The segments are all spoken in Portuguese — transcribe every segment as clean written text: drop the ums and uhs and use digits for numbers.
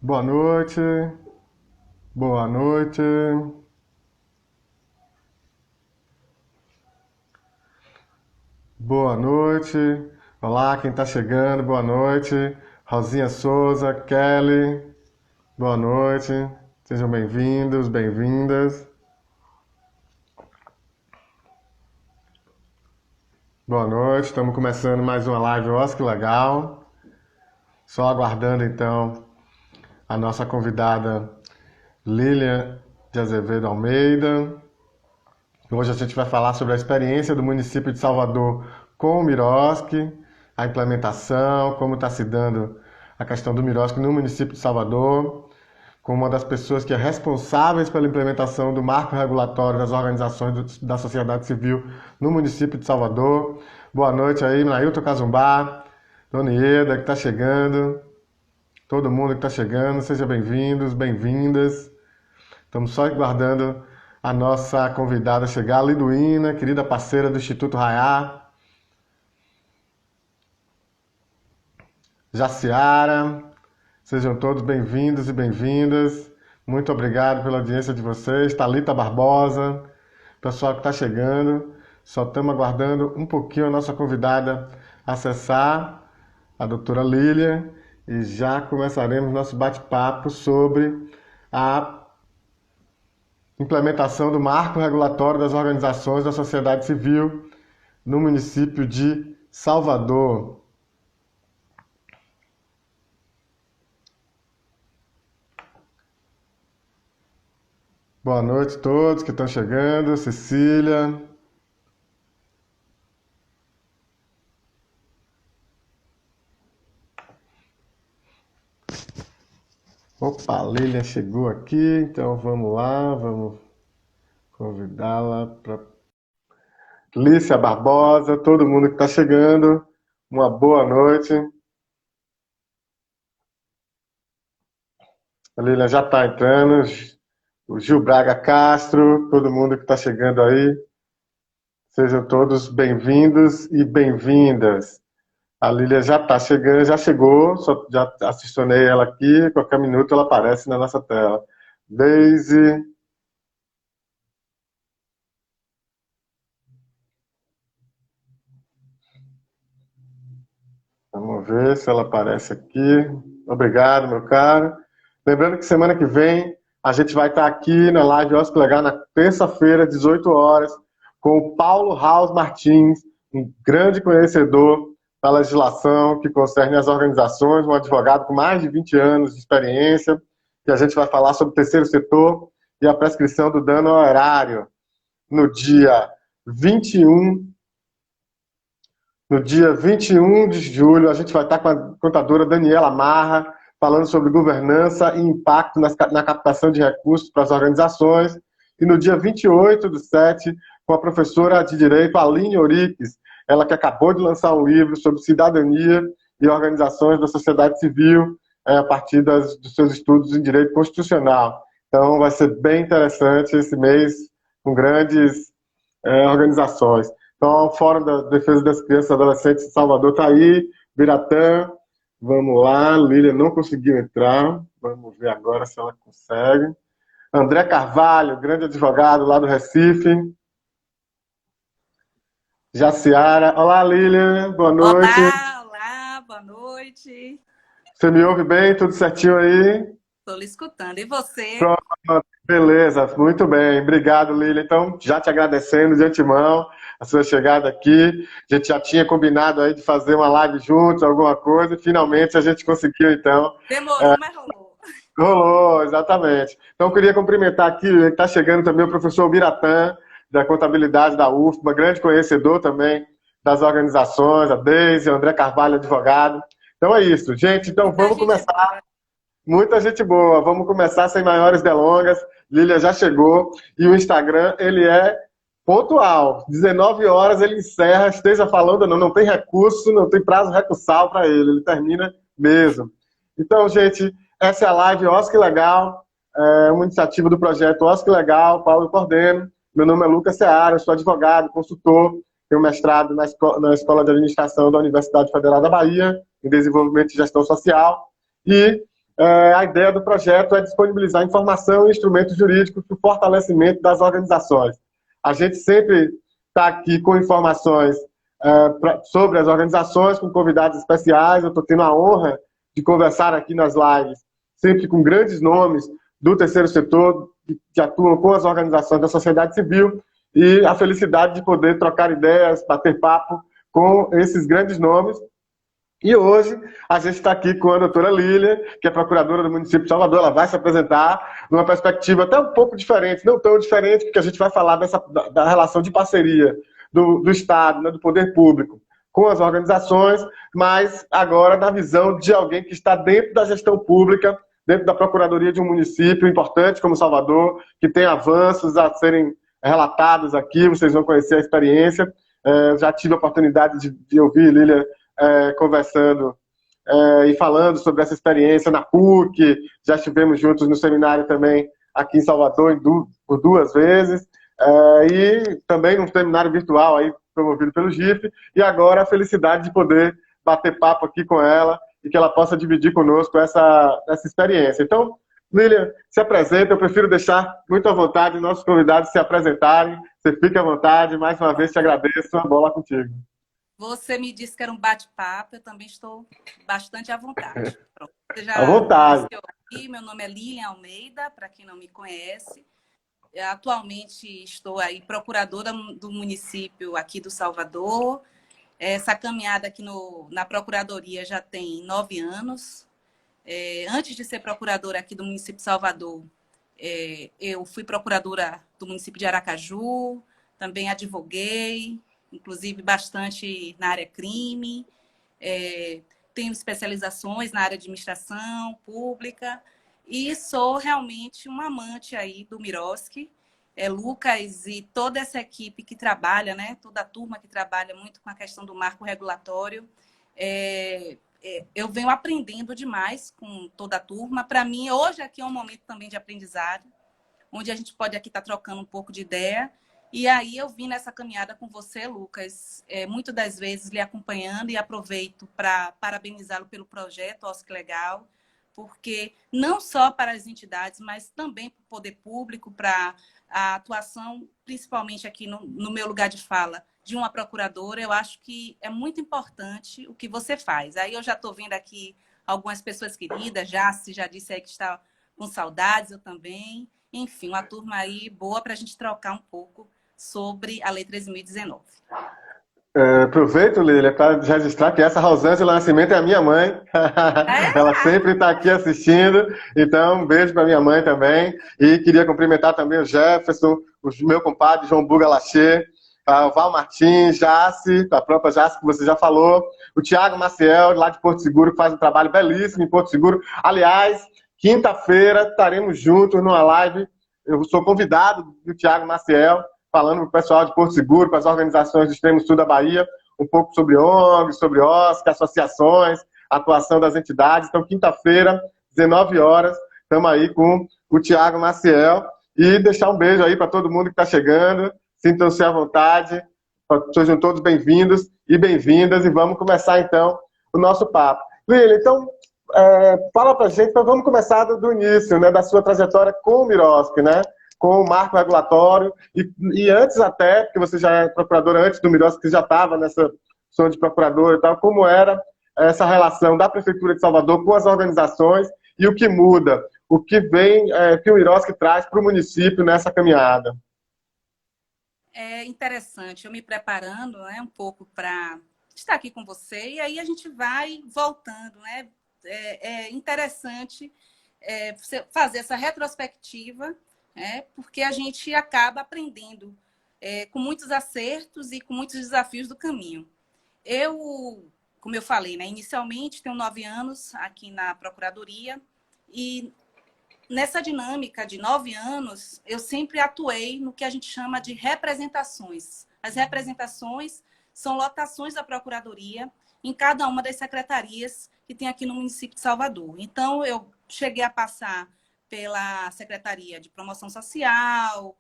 Boa noite. Boa noite. Boa noite. Olá, quem está chegando, boa noite. Rosinha Souza, Kelly, boa noite. Sejam bem-vindos, bem-vindas. Boa noite, estamos começando mais uma live, ó, que legal. Só aguardando então a nossa convidada Lilian de Azevedo Almeida. Hoje a gente vai falar sobre a experiência do município de Salvador com o Miroski, a implementação, como está se dando a questão do Miroski no município de Salvador, com uma das pessoas que é responsáveis pela implementação do marco regulatório das organizações da sociedade civil no município de Salvador. Boa noite aí, Nailton Cazumbá, Dona Ieda, que está chegando, todo mundo que está chegando, sejam bem-vindos, bem-vindas. Estamos só aguardando a nossa convidada chegar, a Liduína, querida parceira do Instituto Raiá. Jaciara, sejam todos bem-vindos e bem-vindas. Muito obrigado pela audiência de vocês. Thalita Barbosa, pessoal que está chegando. Só estamos aguardando um pouquinho a nossa convidada acessar, a doutora Lilian, e já começaremos nosso bate-papo sobre a implementação do marco regulatório das organizações da sociedade civil no município de Salvador. Boa noite a todos que estão chegando. Cecília. Opa, a Lilian chegou aqui, então vamos lá, vamos convidá-la para... Lícia Barbosa, todo mundo que está chegando, uma boa noite. A Lilian já está entrando, o Gil Braga Castro, todo mundo que está chegando aí, sejam todos bem-vindos e bem-vindas. A Lilian já está chegando, já chegou, só já acionei ela aqui, qualquer minuto ela aparece na nossa tela. Daisy. Vamos ver se ela aparece aqui. Obrigado, meu caro. Lembrando que semana que vem a gente vai estar aqui na live Oscar Legal na terça-feira, 18 horas, com o Paulo Raus Martins, um grande conhecedor da legislação que concerne as organizações, um advogado com mais de 20 anos de experiência, que a gente vai falar sobre o terceiro setor e a prescrição do dano ao erário no dia 21 de julho, a gente vai estar com a contadora Daniela Marra, falando sobre governança e impacto na captação de recursos para as organizações. E no dia 28/7, com a professora de Direito Aline Oriques, ela que acabou de lançar um livro sobre cidadania e organizações da sociedade civil, a partir dos seus estudos em Direito Constitucional. Então, vai ser bem interessante esse mês, com grandes organizações. Então, o Fórum da Defesa das Crianças e Adolescentes de Salvador está aí, Biratã, vamos lá, Lília não conseguiu entrar, vamos ver agora se ela consegue. André Carvalho, grande advogado lá do Recife. Jaciara, olá Lília, boa noite. Olá, boa noite. Você me ouve bem, tudo certinho aí? Estou lhe escutando, e você? Pronto, beleza, muito bem, obrigado Lília. Então, já te agradecendo de antemão a sua chegada aqui. A gente já tinha combinado aí de fazer uma live juntos, alguma coisa, e finalmente a gente conseguiu, então. Demorou, mas rolou. Rolou, exatamente. Então, eu queria cumprimentar aqui, está chegando também o professor Biratã, da Contabilidade da UFBA, grande conhecedor também das organizações, a Deise, o André Carvalho, advogado. Então é isso, gente. Então vamos começar. Muita gente boa. Vamos começar sem maiores delongas. Lília já chegou. E o Instagram, ele é pontual. 19 horas ele encerra, esteja falando ou não. Não tem recurso, não tem prazo recursal para ele. Ele termina mesmo. Então, gente, essa é a live Oscar Legal, uma iniciativa do projeto Oscar Legal, Paulo coordeno. Meu nome é Lucas Seara, eu sou advogado, consultor tenho mestrado na Escola de Administração da Universidade Federal da Bahia, em Desenvolvimento e Gestão Social, e a ideia do projeto é disponibilizar informação e instrumentos jurídicos para o fortalecimento das organizações. A gente sempre está aqui com informações sobre as organizações, com convidados especiais. Eu estou tendo a honra de conversar aqui nas lives, sempre com grandes nomes do terceiro setor, que atuam com as organizações da sociedade civil, e a felicidade de poder trocar ideias, bater papo com esses grandes nomes. E hoje a gente está aqui com a doutora Lília, que é procuradora do município de Salvador. Ela vai se apresentar numa perspectiva até um pouco diferente, não tão diferente, porque a gente vai falar da relação de parceria do Estado, né, do poder público, com as organizações, mas agora na visão de alguém que está dentro da gestão pública, dentro da procuradoria de um município importante como Salvador, que tem avanços a serem relatados aqui. Vocês vão conhecer a experiência. Já tive a oportunidade de ouvir Lília conversando e falando sobre essa experiência na PUC. Já estivemos juntos no seminário também aqui em Salvador por 2 vezes, e também num seminário virtual aí, promovido pelo GIF, e agora a felicidade de poder bater papo aqui com ela e que ela possa dividir conosco essa experiência. Então, Lilian, se apresenta. Eu prefiro deixar muito à vontade os nossos convidados se apresentarem. Você fica à vontade. Mais uma vez te agradeço. A bola contigo. Você me disse que era um bate-papo, eu também estou bastante à vontade. Pronto. Você já à vontade. conheceu aqui, meu nome é Lilian Almeida, para quem não me conhece. Eu, atualmente estou aí procuradora do município aqui do Salvador. Essa caminhada aqui na Procuradoria já tem 9 anos. Antes de ser procuradora aqui do município de Salvador, eu fui procuradora do município de Aracaju, também advoguei, inclusive bastante na área crime, tenho especializações na área de administração pública e sou realmente uma amante aí do Miroski. Lucas e toda essa equipe que trabalha, né, toda a turma que trabalha muito com a questão do marco regulatório, eu venho aprendendo demais com toda a turma. Para mim, hoje aqui é um momento também de aprendizado, onde a gente pode aqui estar trocando um pouco de ideia. E aí eu vim nessa caminhada com você, Lucas, muitas das vezes lhe acompanhando, e aproveito para parabenizá-lo pelo projeto OSC Legal, porque não só para as entidades, mas também para o poder público, para a atuação, principalmente aqui no meu lugar de fala, de uma procuradora. Eu acho que é muito importante o que você faz. Aí eu já estou vendo aqui algumas pessoas queridas, já disse aí que está com saudades, eu também. Enfim, uma turma aí boa para a gente trocar um pouco sobre a Lei 13.019. Aproveito, Lília, para registrar que essa Rosângela Nascimento é a minha mãe. Ela sempre está aqui assistindo. Então, um beijo para minha mãe também. E queria cumprimentar também o Jefferson, o meu compadre João Buga Lachê, o Val Martins, Jace, a própria Jace, que você já falou, o Tiago Maciel, lá de Porto Seguro, que faz um trabalho belíssimo em Porto Seguro. Aliás, quinta-feira estaremos juntos numa live. Eu sou convidado do Tiago Maciel, falando para o pessoal de Porto Seguro, para as organizações do extremo sul da Bahia, um pouco sobre ONGs, sobre OSC, associações, atuação das entidades. Então, quinta-feira, 19 horas, estamos aí com o Tiago Maciel. E deixar um beijo aí para todo mundo que está chegando. Sintam-se à vontade. Sejam todos bem-vindos e bem-vindas. E vamos começar, então, o nosso papo. Lília, então, fala para a gente, então vamos começar do início, né, da sua trajetória com o Miroski, né? Com o marco regulatório, e antes até, porque você já é procuradora antes do Miroski, que já estava nessa função de procuradora e tal, como era essa relação da Prefeitura de Salvador com as organizações e o que muda, o que vem, que o Miroski traz para o município nessa caminhada. É interessante, eu me preparando, né, um pouco para estar aqui com você, e aí a gente vai voltando, né? É interessante fazer essa retrospectiva, porque a gente acaba aprendendo com muitos acertos e com muitos desafios do caminho. Eu, como eu falei, né, inicialmente tenho 9 anos aqui na Procuradoria, e nessa dinâmica de 9 anos, eu sempre atuei no que a gente chama de representações. As representações são lotações da Procuradoria em cada uma das secretarias que tem aqui no município de Salvador. Então, eu cheguei a passar pela Secretaria de Promoção Social,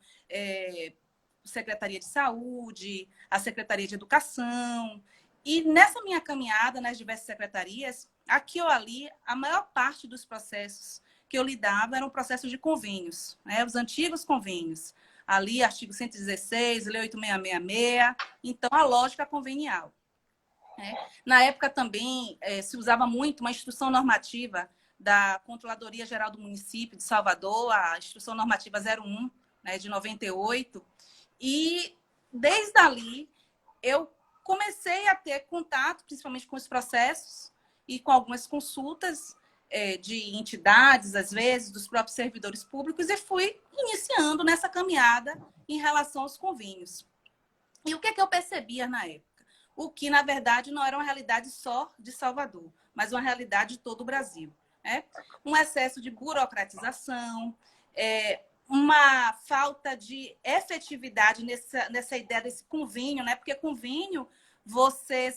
Secretaria de Saúde, a Secretaria de Educação. E nessa minha caminhada nas diversas secretarias, aqui ou ali, a maior parte dos processos que eu lidava eram processos de convênios, né? Os antigos convênios. Ali, artigo 116, Lei 8666, então a lógica convenial. Né? Na época também se usava muito uma instrução normativa da Controladoria Geral do Município de Salvador, a Instrução Normativa 01, né, de 98, e desde ali eu comecei a ter contato, principalmente com os processos e com algumas consultas de entidades, às vezes, dos próprios servidores públicos, e fui iniciando nessa caminhada em relação aos convênios. E o que é que eu percebia na época? O que, na verdade, não era uma realidade só de Salvador, mas uma realidade de todo o Brasil. Né? Um excesso de burocratização, uma falta de efetividade nessa ideia desse convênio, né? Porque convênio, você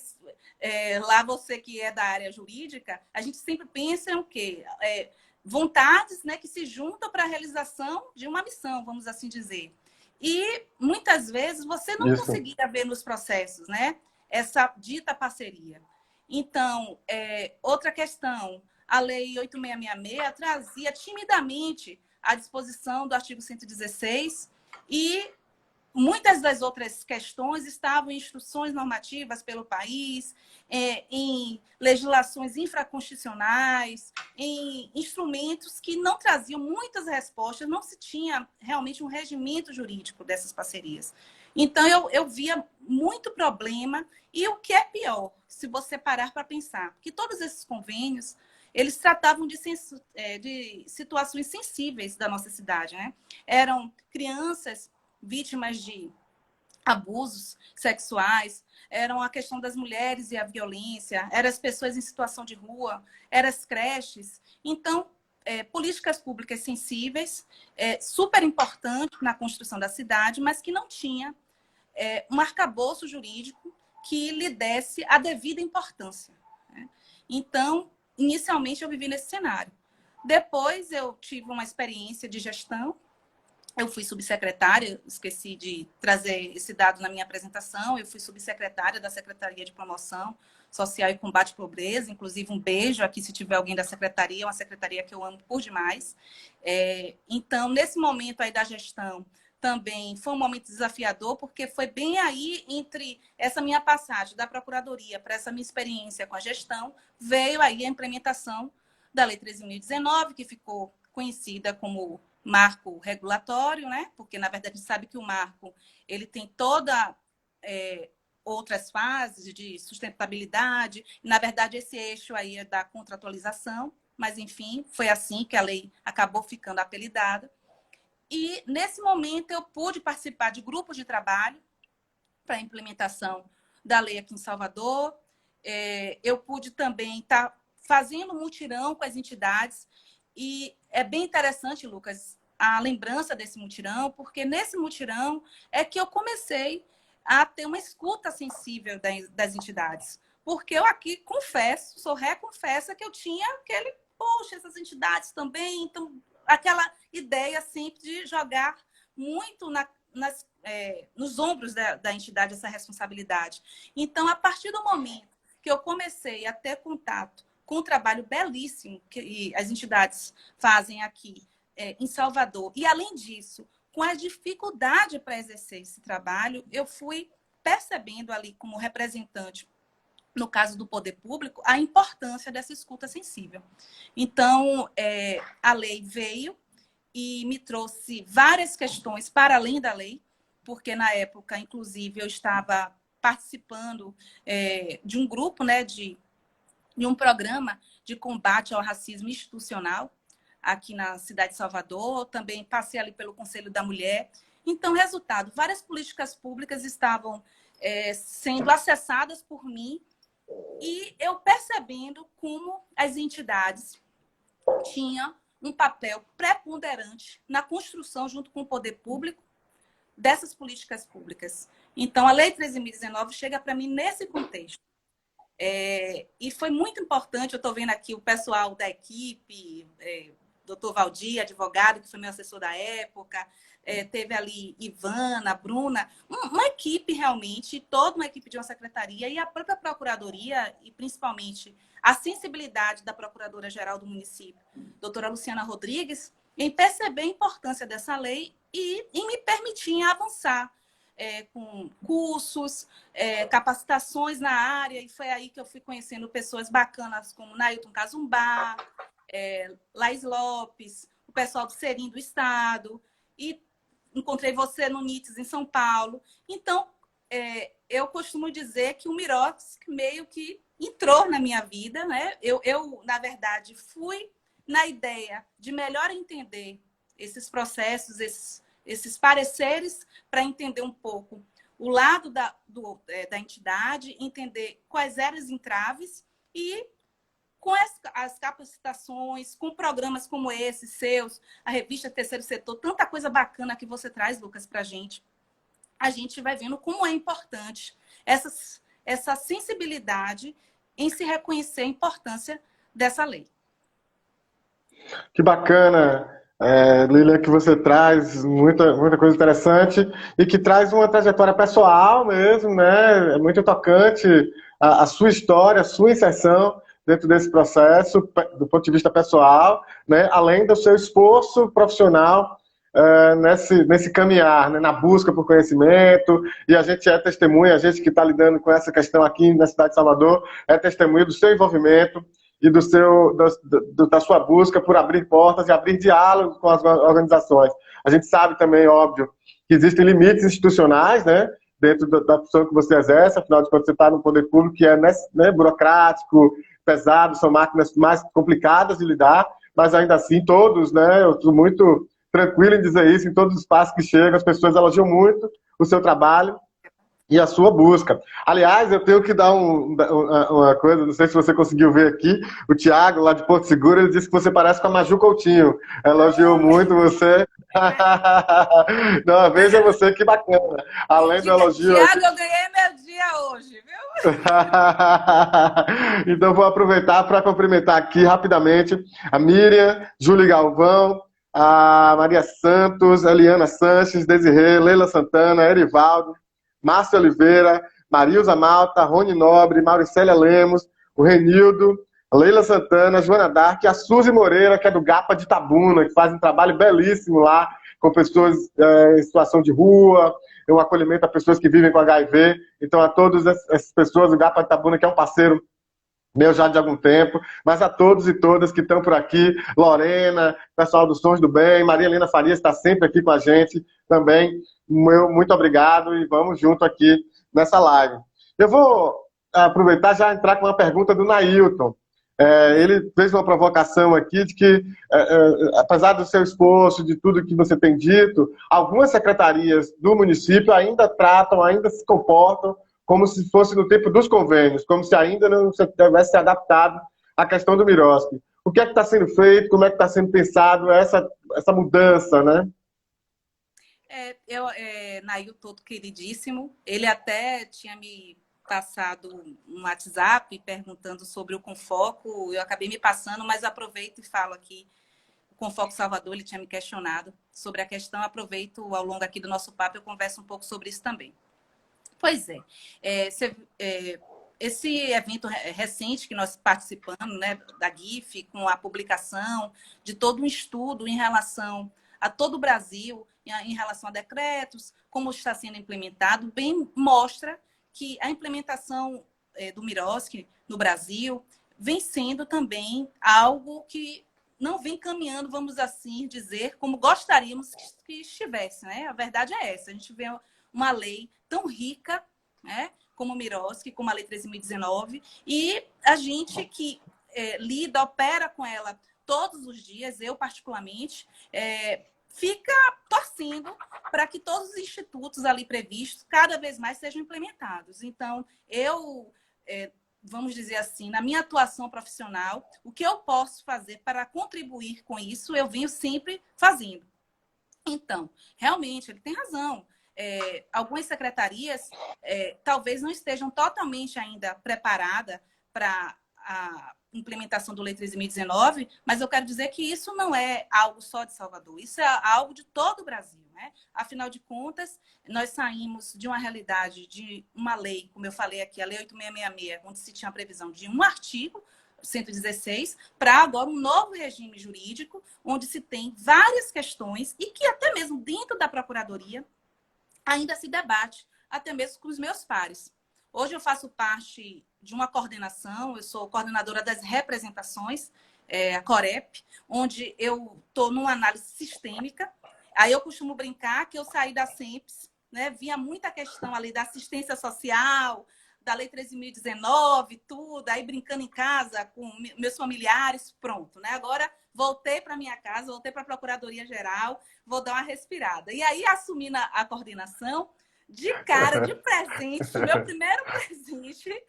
que é da área jurídica, a gente sempre pensa em o quê? Vontades, né, que se juntam para a realização de uma missão, vamos assim dizer. E muitas vezes você não conseguia ver nos processos, né, essa dita parceria. Então, outra questão, a Lei 8666 trazia timidamente a disposição do artigo 116 e muitas das outras questões estavam em instruções normativas pelo país, em legislações infraconstitucionais, em instrumentos que não traziam muitas respostas, não se tinha realmente um regimento jurídico dessas parcerias. Então, eu via muito problema e o que é pior, se você parar para pensar, que todos esses convênios, eles tratavam de situações sensíveis da nossa cidade, né? Eram crianças vítimas de abusos sexuais, eram a questão das mulheres e a violência, eram as pessoas em situação de rua, eram as creches. Então, políticas públicas sensíveis, super importante na construção da cidade, mas que não tinha um arcabouço jurídico que lhe desse a devida importância. Né? Então, inicialmente, eu vivi nesse cenário. Depois, eu tive uma experiência de gestão. Eu fui subsecretária, esqueci de trazer esse dado na minha apresentação, eu fui subsecretária da Secretaria de Promoção Social e Combate à Pobreza, inclusive um beijo aqui se tiver alguém da secretaria, uma secretaria que eu amo por demais. Então, nesse momento aí da gestão, também foi um momento desafiador, porque foi bem aí entre essa minha passagem da Procuradoria para essa minha experiência com a gestão, veio aí a implementação da Lei 13.019, que ficou conhecida como marco regulatório, né? Porque, na verdade, a gente sabe que o marco ele tem toda outras fases de sustentabilidade. E, na verdade, esse eixo aí é da contratualização, mas, enfim, foi assim que a lei acabou ficando apelidada. E, nesse momento, eu pude participar de grupos de trabalho para a implementação da lei aqui em Salvador. Eu pude também estar fazendo mutirão com as entidades. E é bem interessante, Lucas, a lembrança desse mutirão, porque nesse mutirão é que eu comecei a ter uma escuta sensível das entidades. Porque eu aqui confesso, sou reconfessa que eu tinha poxa, essas entidades também, então, aquela ideia sempre de jogar muito nos ombros da entidade essa responsabilidade. Então, a partir do momento que eu comecei a ter contato com o trabalho belíssimo que as entidades fazem aqui em Salvador. E, além disso, com a dificuldade para exercer esse trabalho, eu fui percebendo ali, como representante, no caso do poder público, a importância dessa escuta sensível. Então, a lei veio e me trouxe várias questões para além da lei, porque, na época, inclusive, eu estava participando de um grupo, né, de um programa de combate ao racismo institucional aqui na cidade de Salvador. Também passei ali pelo Conselho da Mulher. Então, resultado, várias políticas públicas estavam sendo acessadas por mim e eu percebendo como as entidades tinham um papel preponderante na construção, junto com o poder público, dessas políticas públicas. Então, a Lei 13.019 chega para mim nesse contexto. E foi muito importante, eu estou vendo aqui o pessoal da equipe, doutor Valdir, advogado, que foi meu assessor da época, teve ali Ivana, Bruna, uma equipe realmente, toda uma equipe de uma secretaria e a própria procuradoria, e principalmente a sensibilidade da procuradora-geral do município, doutora Luciana Rodrigues, em perceber a importância dessa lei e em me permitir avançar com cursos, capacitações na área, e foi aí que eu fui conhecendo pessoas bacanas como Nailton Cazumbá, Laís Lopes, o pessoal do Serim do Estado, e encontrei você no NITS em São Paulo. Então, eu costumo dizer que o Miroski meio que entrou na minha vida, né? Eu, na verdade, fui na ideia de melhor entender esses processos, esses pareceres, para entender um pouco o lado da entidade, entender quais eram os entraves e com as capacitações, com programas como esse, seus, a revista Terceiro Setor, tanta coisa bacana que você traz, Lucas, para a gente vai vendo como é importante essa sensibilidade em se reconhecer a importância dessa lei. Que bacana, Lilian, que você traz muita coisa interessante e que traz uma trajetória pessoal mesmo, né? É muito tocante a sua história, a sua inserção dentro desse processo, do ponto de vista pessoal, né? Além do seu esforço profissional nesse caminhar, né? Na busca por conhecimento, e a gente é testemunha, a gente que está lidando com essa questão aqui na cidade de Salvador, é testemunha do seu envolvimento e da sua busca por abrir portas e abrir diálogo com as organizações. A gente sabe também, óbvio, que existem limites institucionais, né, dentro da função que você exerce, afinal de contas você está no poder público que é, né, burocrático, pesado, são máquinas mais complicadas de lidar, mas ainda assim todos, né, eu estou muito tranquilo em dizer isso, em todos os espaços que chegam, as pessoas elogiam muito o seu trabalho e a sua busca. Aliás, eu tenho que dar uma coisa, não sei se você conseguiu ver aqui, o Thiago, lá de Porto Seguro, ele disse que você parece com a Maju Coutinho. Elogiou muito você. Não, veja você, que bacana. Além do elogio... Thiago, eu ganhei meu dia hoje, viu? Então, vou aproveitar para cumprimentar aqui rapidamente a Miriam, Júlia Galvão, a Maria Santos, Eliana Sanches, Desirê, Leila Santana, Erivaldo, Márcio Oliveira, Marilza Malta, Rony Nobre, Mauricélia Lemos, o Renildo, Leila Santana, Joana Dark, a Suzy Moreira, que é do GAPA de Itabuna, que faz um trabalho belíssimo lá com pessoas em situação de rua, um acolhimento a pessoas que vivem com HIV. Então, a todas essas pessoas, o GAPA de Itabuna, que é um parceiro meu já de algum tempo, mas a todos e todas que estão por aqui, Lorena, pessoal dos Sons do Bem, Maria Helena Farias está sempre aqui com a gente também, muito obrigado e vamos junto aqui nessa live. Eu vou aproveitar e já entrar com uma pergunta do Nailton. Ele fez uma provocação aqui de que, apesar do seu esforço, de tudo que você tem dito, algumas secretarias do município ainda tratam, ainda se comportam como se fosse no tempo dos convênios, como se ainda não tivesse se adaptado à questão do Miroski. O que é que está sendo feito? Como é que está sendo pensado essa mudança, né? Nail, todo queridíssimo, ele até tinha me passado um WhatsApp perguntando sobre o Confoco, eu acabei me passando, mas aproveito e falo aqui. O Confoco Salvador, ele tinha me questionado sobre a questão, aproveito ao longo aqui do nosso papo, eu converso um pouco sobre isso também. Pois esse evento recente que nós participamos, né, da GIF, com a publicação de todo um estudo em relação a todo o Brasil, em relação a decretos, como está sendo implementado, bem mostra que a implementação do Miroski no Brasil vem sendo também algo que não vem caminhando, vamos assim dizer, como gostaríamos que estivesse, né? A verdade é essa, a gente vê uma lei tão rica, né, como o Miroski, como a Lei 13.019, e a gente que lida, opera com ela todos os dias, eu particularmente, fica torcendo para que todos os institutos ali previstos cada vez mais sejam implementados. Então, vamos dizer assim, na minha atuação profissional, o que eu posso fazer para contribuir com isso, eu venho sempre fazendo. Então, realmente, ele tem razão. Algumas secretarias talvez não estejam totalmente ainda preparadas para a implementação do Lei 13.019, mas eu quero dizer que isso não é algo só de Salvador, isso é algo de todo o Brasil, né? Afinal de contas, nós saímos de uma realidade de uma lei, como eu falei aqui, a Lei 8.666, onde se tinha a previsão de um artigo, 116, para agora um novo regime jurídico, onde se tem várias questões e que até mesmo dentro da Procuradoria ainda se debate, até mesmo com os meus pares. Hoje eu faço parte de uma coordenação, eu sou coordenadora das representações, a Corep, onde eu estou numa análise sistêmica. Aí eu costumo brincar que eu saí da SEMPES, né? Vinha muita questão ali da assistência social, da Lei 13.019, tudo, aí brincando em casa com meus familiares, pronto, né? Agora voltei para minha casa, voltei para a Procuradoria-Geral, vou dar uma respirada. E aí, assumindo a coordenação, de cara, de presente, meu primeiro presente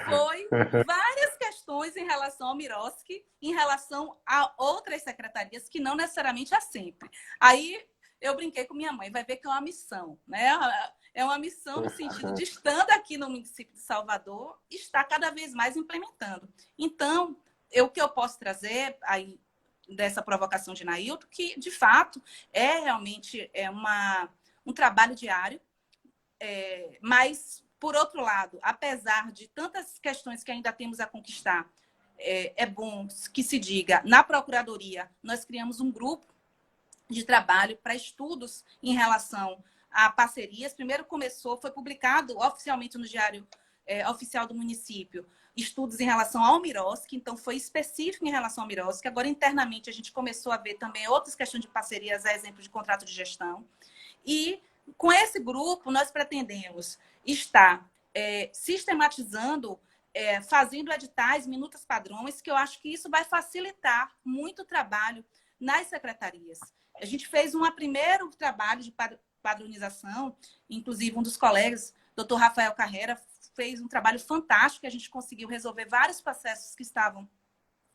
foi várias questões em relação ao Miroski, em relação a outras secretarias, que não necessariamente a sempre. Aí eu brinquei com minha mãe, vai ver que é uma missão, né? É uma missão no sentido de, estando aqui no município de Salvador, estar cada vez mais implementando. Então, o que eu posso trazer aí dessa provocação de Nailton, que, de fato, realmente um trabalho diário, mas, por outro lado, apesar de tantas questões que ainda temos a conquistar, é bom que se diga, na Procuradoria, nós criamos um grupo de trabalho para estudos em relação a parcerias. Primeiro foi publicado oficialmente no Diário Oficial do Município, estudos em relação ao Miroski, então foi específico em relação ao Miroski. Agora, internamente, a gente começou a ver também outras questões de parcerias, a exemplo de contrato de gestão. E, com esse grupo, nós pretendemos estar sistematizando, fazendo editais, minutas padrões, que eu acho que isso vai facilitar muito o trabalho nas secretarias. A gente fez um primeiro trabalho de padronização, inclusive um dos colegas, Dr. Rafael Carreira, fez um trabalho fantástico, a gente conseguiu resolver vários processos que estavam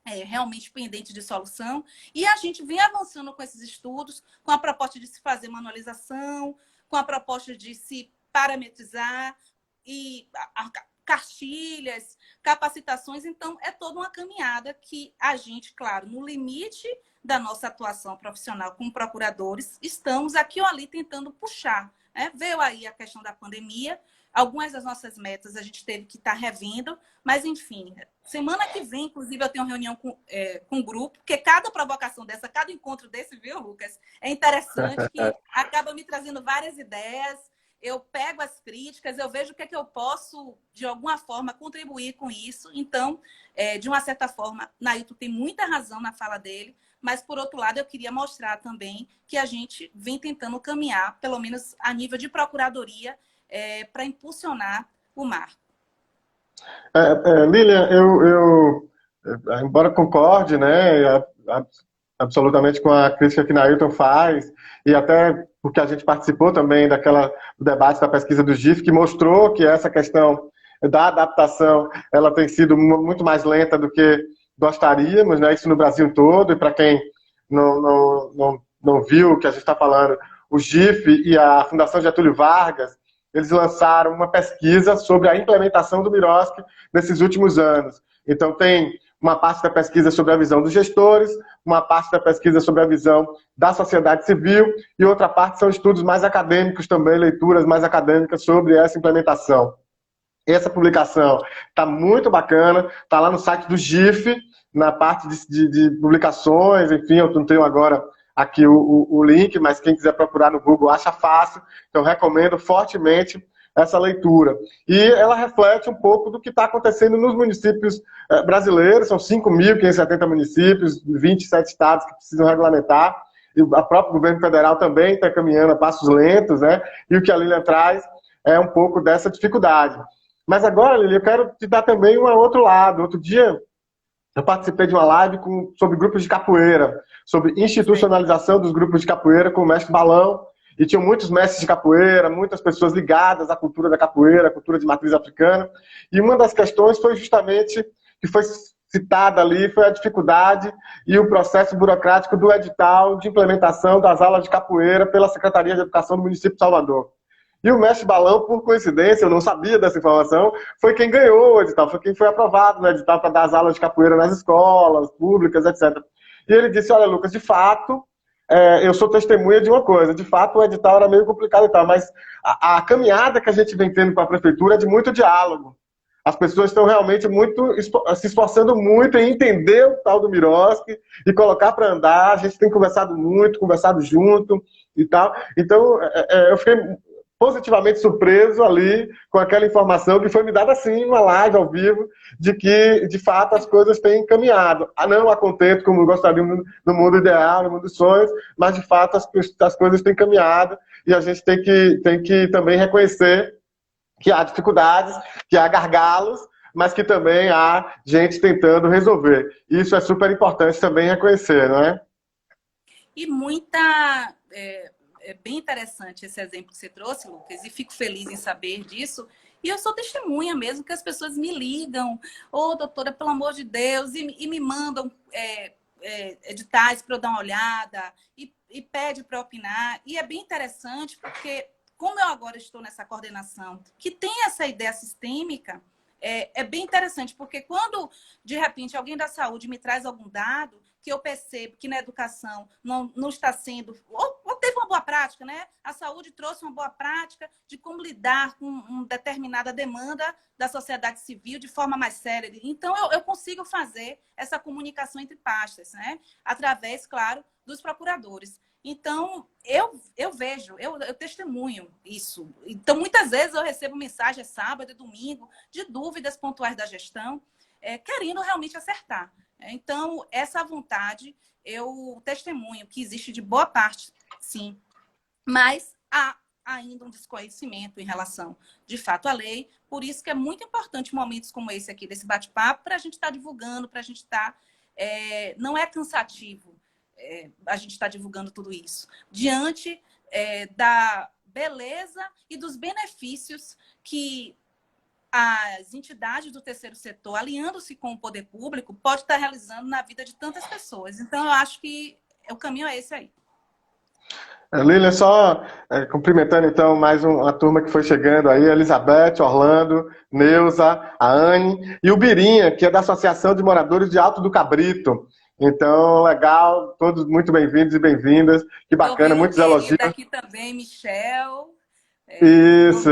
realmente pendentes de solução, e a gente vem avançando com esses estudos, com a proposta de se fazer manualização, com a proposta de se parametrizar, e cartilhas, capacitações. Então, é toda uma caminhada que a gente, claro, no limite da nossa atuação profissional como procuradores, estamos aqui ou ali tentando puxar. Veio aí a questão da pandemia, algumas das nossas metas a gente teve que estar revendo, mas, enfim, semana que vem, inclusive, eu tenho uma reunião com o grupo, porque cada provocação dessa, cada encontro desse, viu, Lucas, é interessante, que acaba me trazendo várias ideias, eu pego as críticas, eu vejo o que é que eu posso, de alguma forma, contribuir com isso. Então, de uma certa forma, Nailton tem muita razão na fala dele, mas, por outro lado, eu queria mostrar também que a gente vem tentando caminhar, pelo menos a nível de procuradoria, para impulsionar o marco. Lilian, embora concorde, né, absolutamente com a crítica que Nailton faz, e até porque a gente participou também do debate da pesquisa do GIF, que mostrou que essa questão da adaptação ela tem sido muito mais lenta do que gostaríamos, né, isso no Brasil todo. E para quem não viu o que a gente está falando, o GIF e a Fundação Getúlio Vargas, eles lançaram uma pesquisa sobre a implementação do Miroski nesses últimos anos. Então, tem uma parte da pesquisa sobre a visão dos gestores, uma parte da pesquisa sobre a visão da sociedade civil, e outra parte são estudos mais acadêmicos também, leituras mais acadêmicas sobre essa implementação. Essa publicação está muito bacana, está lá no site do GIF, na parte de publicações, enfim, eu não tenho agora aqui o link, mas quem quiser procurar no Google acha fácil, então recomendo fortemente essa leitura. E ela reflete um pouco do que está acontecendo nos municípios brasileiros, são 5.570 municípios, 27 estados que precisam regulamentar, e o próprio governo federal também está caminhando a passos lentos, né? E o que a Lilian traz é um pouco dessa dificuldade. Mas agora, Lilian, eu quero te dar também um outro lado. Outro dia, eu participei de uma live sobre grupos de capoeira, sobre institucionalização dos grupos de capoeira com o mestre Balão, e tinham muitos mestres de capoeira, muitas pessoas ligadas à cultura da capoeira, à cultura de matriz africana, e uma das questões foi justamente, que foi citada ali, foi a dificuldade e o processo burocrático do edital de implementação das aulas de capoeira pela Secretaria de Educação do município de Salvador. E o Mestre Balão, por coincidência, eu não sabia dessa informação, foi quem ganhou o edital, foi quem foi aprovado no edital para dar as aulas de capoeira nas escolas públicas, etc. E ele disse, olha, Lucas, de fato, eu sou testemunha de uma coisa, de fato o edital era meio complicado e tal, mas a caminhada que a gente vem tendo com a prefeitura é de muito diálogo. As pessoas estão realmente se esforçando muito em entender o tal do Miroski e colocar para andar. A gente tem conversado muito, conversado junto e tal. Então, eu fiquei positivamente surpreso ali com aquela informação que foi me dada assim, uma live ao vivo, de que, de fato, as coisas têm caminhado. Não a contento, como gostaríamos no mundo ideal, no mundo dos sonhos, mas, de fato, as coisas têm caminhado e a gente tem que também reconhecer que há dificuldades, que há gargalos, mas que também há gente tentando resolver. Isso é super importante também reconhecer, não é? E é bem interessante esse exemplo que você trouxe, Lucas, e fico feliz em saber disso. E eu sou testemunha mesmo, que as pessoas me ligam, ô, doutora, pelo amor de Deus, e me mandam editais para eu dar uma olhada, e pede para opinar. E é bem interessante, porque como eu agora estou nessa coordenação, que tem essa ideia sistêmica, é bem interessante, porque quando, de repente, alguém da saúde me traz algum dado, que eu percebo que na educação não está sendo, ou teve uma boa prática, né? A saúde trouxe uma boa prática de como lidar com uma determinada demanda da sociedade civil de forma mais séria. Então, eu consigo fazer essa comunicação entre pastas, né? Através, claro, dos procuradores. Então, eu vejo, eu testemunho isso. Então, muitas vezes eu recebo mensagem sábado e domingo de dúvidas pontuais da gestão, querendo realmente acertar. Então, essa vontade, eu testemunho que existe de boa parte, sim. Mas há ainda um desconhecimento em relação, de fato, à lei. Por isso que é muito importante momentos como esse aqui, desse bate-papo, para a gente estar divulgando, para a gente estar... não é cansativo a gente estar divulgando tudo isso. Diante da beleza e dos benefícios que as entidades do terceiro setor, alinhando-se com o poder público, pode estar realizando na vida de tantas pessoas. Então, eu acho que o caminho é esse aí. Lília, só cumprimentando então mais uma turma que foi chegando aí, Elizabeth, Orlando, Neuza, a Anne e o Birinha, que é da Associação de Moradores de Alto do Cabrito. Então, legal, todos muito bem-vindos e bem-vindas. Que bacana, muitos elogios. Aqui também, Michel. Isso.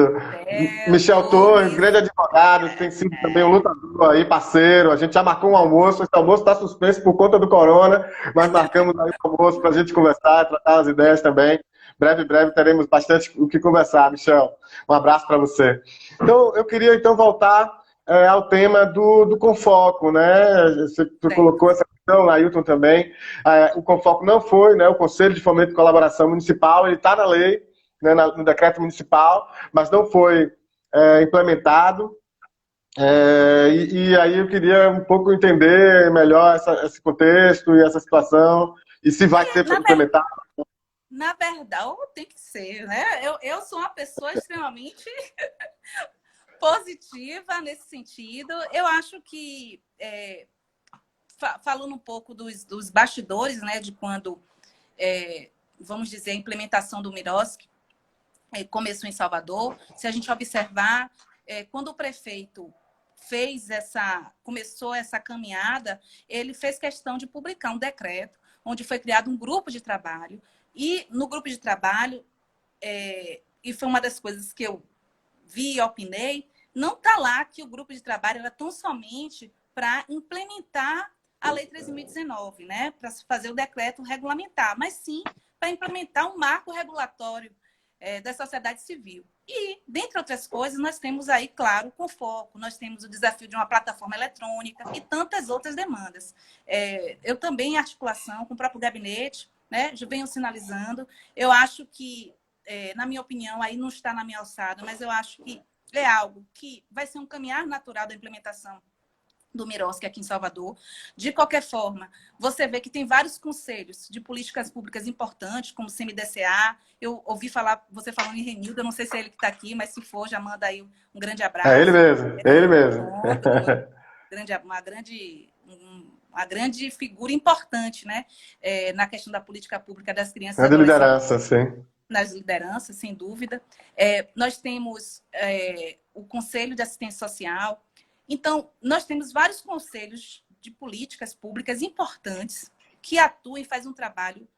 Michel Torres, Nunes. grande advogado, tem sido também um lutador aí, parceiro. A gente já marcou um almoço, esse almoço está suspenso por conta do corona, mas marcamos aí um almoço para a gente conversar, trocar as ideias também. Breve, breve, teremos bastante o que conversar, Michel. Um abraço para você. Então, eu queria então voltar ao tema do Confoco, né? Você colocou essa questão, Ailton também. O Confoco não foi, né? O Conselho de Fomento e Colaboração Municipal, ele está na lei, né, no decreto municipal, mas não foi implementado. E aí eu queria um pouco entender melhor esse contexto e essa situação, e se vai ser implementado. Na verdade, tem que ser, né? Eu sou uma pessoa extremamente positiva nesse sentido. Eu acho que, falando um pouco dos bastidores, né, de quando, vamos dizer, a implementação do Miroski começou em Salvador, se a gente observar, quando o prefeito começou essa caminhada, ele fez questão de publicar um decreto onde foi criado um grupo de trabalho, e no grupo de trabalho, e foi uma das coisas que eu vi e opinei, não está lá que o grupo de trabalho era tão somente para implementar a Lei 13.019, né? Para fazer o decreto regulamentar, mas sim para implementar um marco regulatório da sociedade civil. E, dentre outras coisas, nós temos aí, claro, o Confoco, nós temos o desafio de uma plataforma eletrônica e tantas outras demandas. Eu também, em articulação com o próprio gabinete, né, já venho sinalizando, eu acho que, na minha opinião, aí não está na minha alçada, mas eu acho que é algo que vai ser um caminhar natural da implementação do Miroski aqui em Salvador. De qualquer forma, você vê que tem vários conselhos de políticas públicas importantes, como o CMDCA. Eu ouvi falar, você falando em Renildo, eu não sei se é ele que está aqui, mas se for, já manda aí um grande abraço. É ele mesmo, é ele mesmo. Uma grande figura importante, né? Na questão da política pública das crianças. É de liderança, sim. nas lideranças, sem dúvida. Nós temos o Conselho de Assistência Social. Então, nós temos vários conselhos de políticas públicas importantes que atuam e fazem um trabalho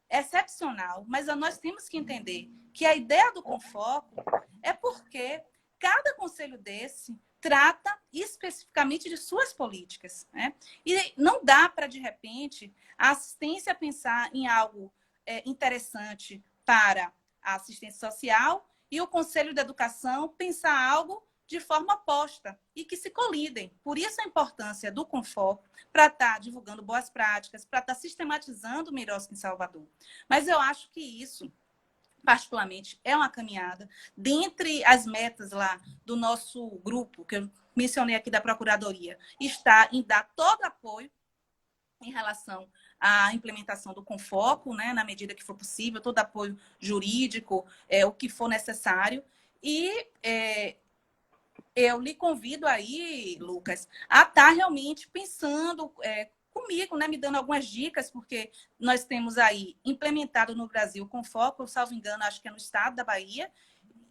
excepcional, mas nós temos que entender que a ideia do Confoco é porque cada conselho desse trata especificamente de suas políticas, né? E não dá para, de repente, a assistência pensar em algo interessante para a assistência social e o Conselho de Educação pensar algo de forma oposta e que se colidem. Por isso a importância do Confoco para estar divulgando boas práticas, para estar sistematizando o Miroski em Salvador. Mas eu acho que isso, particularmente, é uma caminhada. Dentre as metas lá do nosso grupo, que eu mencionei aqui da Procuradoria, está em dar todo apoio em relação à implementação do Confoco, né, na medida que for possível, todo apoio jurídico, o que for necessário. E eu lhe convido aí, Lucas, a estar realmente pensando comigo, né, me dando algumas dicas, porque nós temos aí implementado no Brasil com foco, salvo engano, acho que é no estado da Bahia.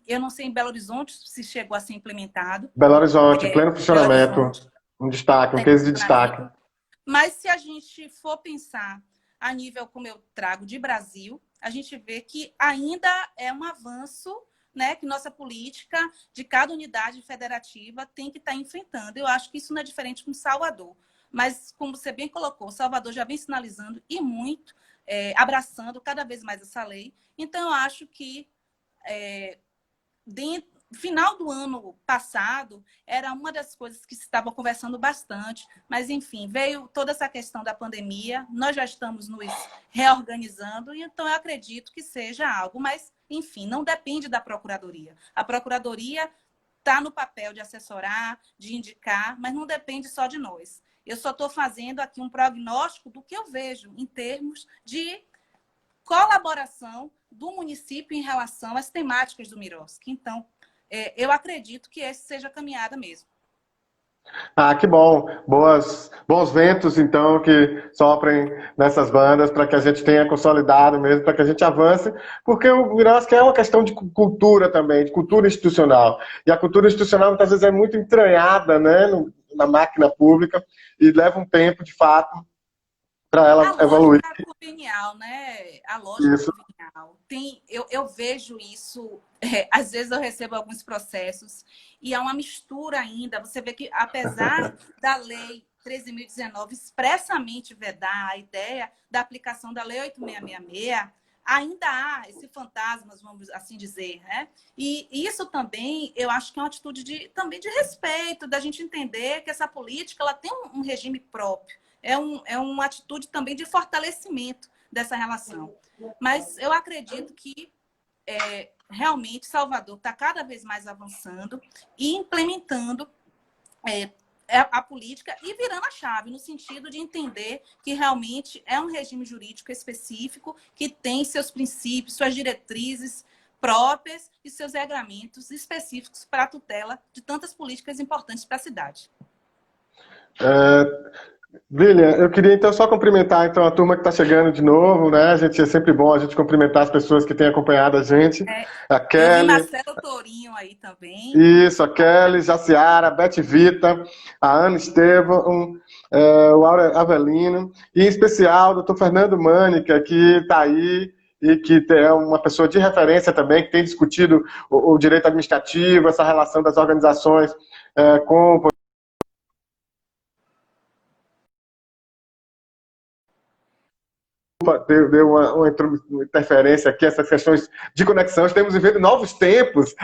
Eu não sei em Belo Horizonte se chegou a ser implementado. Belo Horizonte, pleno funcionamento. Belo Horizonte, Um destaque, um case de destaque. Mas se a gente for pensar a nível, como eu trago, de Brasil, a gente vê que ainda é um avanço, né, que nossa política de cada unidade federativa tem que estar enfrentando. Eu acho que isso não é diferente com Salvador. Mas, como você bem colocou, Salvador já vem sinalizando e muito, abraçando cada vez mais essa lei. Então, eu acho que final do ano passado era uma das coisas que se estava conversando bastante, mas, enfim, veio toda essa questão da pandemia, nós já estamos nos reorganizando, e então eu acredito que seja algo, mas, enfim, não depende da Procuradoria. A Procuradoria está no papel de assessorar, de indicar, mas não depende só de nós. Eu só estou fazendo aqui um prognóstico do que eu vejo em termos de colaboração do município em relação às temáticas do Miroski. Então, eu acredito que esse seja a caminhada mesmo. Ah, que bom. Bons ventos, então, que soprem nessas bandas para que a gente tenha consolidado mesmo, para que a gente avance, porque o Miroski é uma questão de cultura também, de cultura institucional. E a cultura institucional, muitas vezes, é muito entranhada, né, na máquina pública e leva um tempo, de fato, para ela evoluir. A lógica convenial, né? A lógica Isso. convenial. Eu vejo isso, às vezes eu recebo alguns processos e há uma mistura ainda. Você vê que, apesar da lei 13.019 expressamente vedar a ideia da aplicação da lei 8.666, ainda há esse fantasma, vamos assim dizer, né? E isso também, eu acho que é uma atitude também de respeito, da gente entender que essa política ela tem um regime próprio. É uma atitude também de fortalecimento dessa relação. Mas eu acredito que realmente Salvador está cada vez mais avançando e implementando a política e virando a chave, no sentido de entender que realmente é um regime jurídico específico que tem seus princípios, suas diretrizes próprias e seus regramentos específicos para a tutela de tantas políticas importantes para a cidade. Lilian, eu queria então só cumprimentar então, a turma que está chegando de novo, né? É sempre bom a gente cumprimentar as pessoas que têm acompanhado a gente. A Kelly. Eu vi Marcelo Tourinho aí também. Isso, a Kelly, Jaciara, a Beth Vita, a Ana Estevam, o Aura Avelino, e em especial o doutor Fernando Mânica, que está aí e que é uma pessoa de referência também, que tem discutido o direito administrativo, essa relação das organizações com o deu uma interferência aqui, essas questões de conexão. Estamos vivendo novos tempos.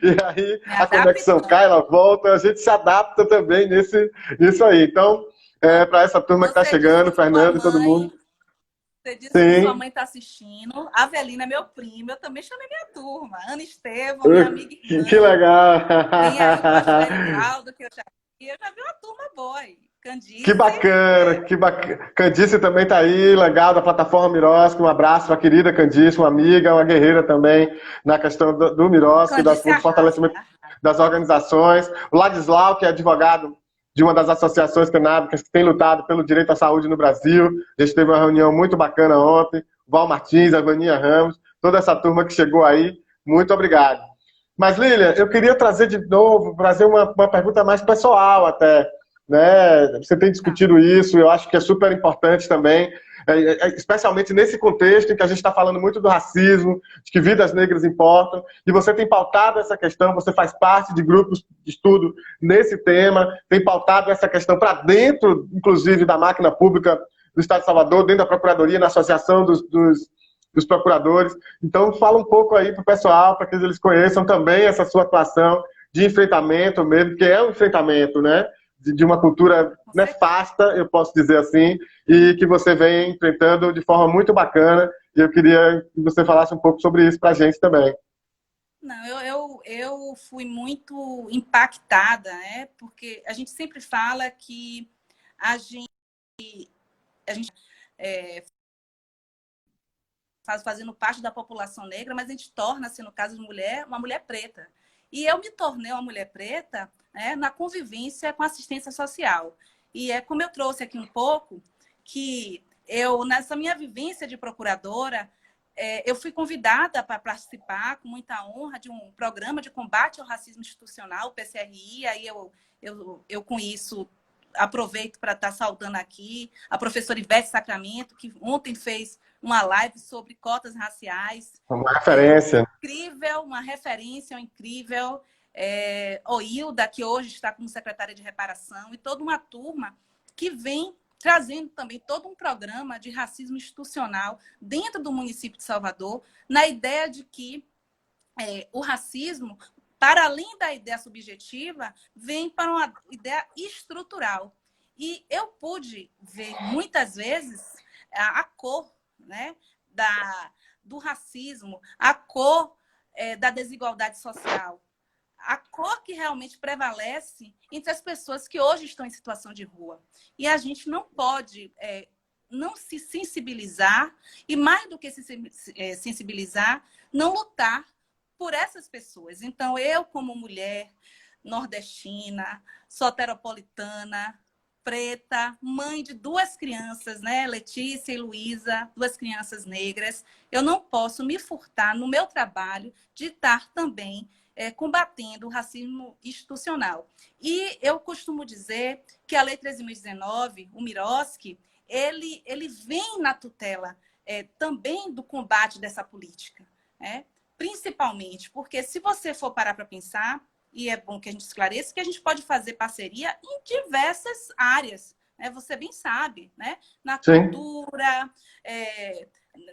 E aí a conexão cai, ela volta, a gente se adapta também nisso aí. Então, para essa turma que está chegando, Fernando e todo mundo. Você disse que sua mãe está assistindo. A Avelina é meu primo, eu também chamei minha turma. Ana Estevam, minha amiga irmã. Que legal! Tem aí o pastor Caldo, que eu já vi uma turma boa aí. Candice. Que bacana, que bacana. Candice também está aí, legal, da plataforma Miroski. Um abraço para a querida Candice, uma amiga, uma guerreira também na questão do Miroski, do fortalecimento das organizações. O Ladislau, que é advogado de uma das associações canábicas que tem lutado pelo direito à saúde no Brasil. A gente teve uma reunião muito bacana ontem. O Val Martins, a Vaninha Ramos, toda essa turma que chegou aí. Muito obrigado. Mas, Lilian, eu queria trazer de novo, trazer uma pergunta mais pessoal até, né? Você tem discutido isso, eu acho que é super importante também, especialmente nesse contexto em que a gente está falando muito do racismo, de que vidas negras importam, e você tem pautado essa questão, você faz parte de grupos de estudo nesse tema, tem pautado essa questão para dentro, inclusive, da máquina pública do Estado de Salvador, dentro da Procuradoria, na Associação dos Procuradores. Então, fala um pouco aí para o pessoal, para que eles conheçam também essa sua atuação de enfrentamento mesmo, que é um enfrentamento, né? De uma cultura nefasta, eu posso dizer assim, e que você vem enfrentando de forma muito bacana. E eu queria que você falasse um pouco sobre isso para a gente também. Não, eu fui muito impactada, né? Porque a gente sempre fala que a gente, a gente fazendo parte da população negra, mas a gente torna-se, no caso de mulher, uma mulher preta. E eu me tornei uma mulher preta, né, na convivência com assistência social. E é como eu trouxe aqui um pouco, que eu, nessa minha vivência de procuradora, eu fui convidada para participar, com muita honra, de um programa de combate ao racismo institucional, o PCRI. Aí eu com isso, aproveito para estar saudando aqui a professora Ivete Sacramento, que ontem fez uma live sobre cotas raciais. Uma referência. Incrível, uma referência incrível. Oilda, que hoje está como secretária de reparação, e toda uma turma que vem trazendo também todo um programa de racismo institucional dentro do município de Salvador, na ideia de que o racismo, para além da ideia subjetiva, vem para uma ideia estrutural. E eu pude ver muitas vezes a cor, né, do racismo, a cor da desigualdade social, a cor que realmente prevalece entre as pessoas que hoje estão em situação de rua. E a gente não pode não se sensibilizar, e mais do que se sensibilizar, não lutar por essas pessoas. Então, eu, como mulher nordestina, soteropolitana, preta, mãe de duas crianças, né, Letícia e Luísa, duas crianças negras, eu não posso me furtar no meu trabalho de estar também combatendo o racismo institucional. E eu costumo dizer que a Lei 13.019, o Miroski, ele vem na tutela também do combate dessa política, né? Principalmente porque, se você for parar para pensar, e é bom que a gente esclareça, que a gente pode fazer parceria em diversas áreas, né? Você bem sabe, né? Na cultura,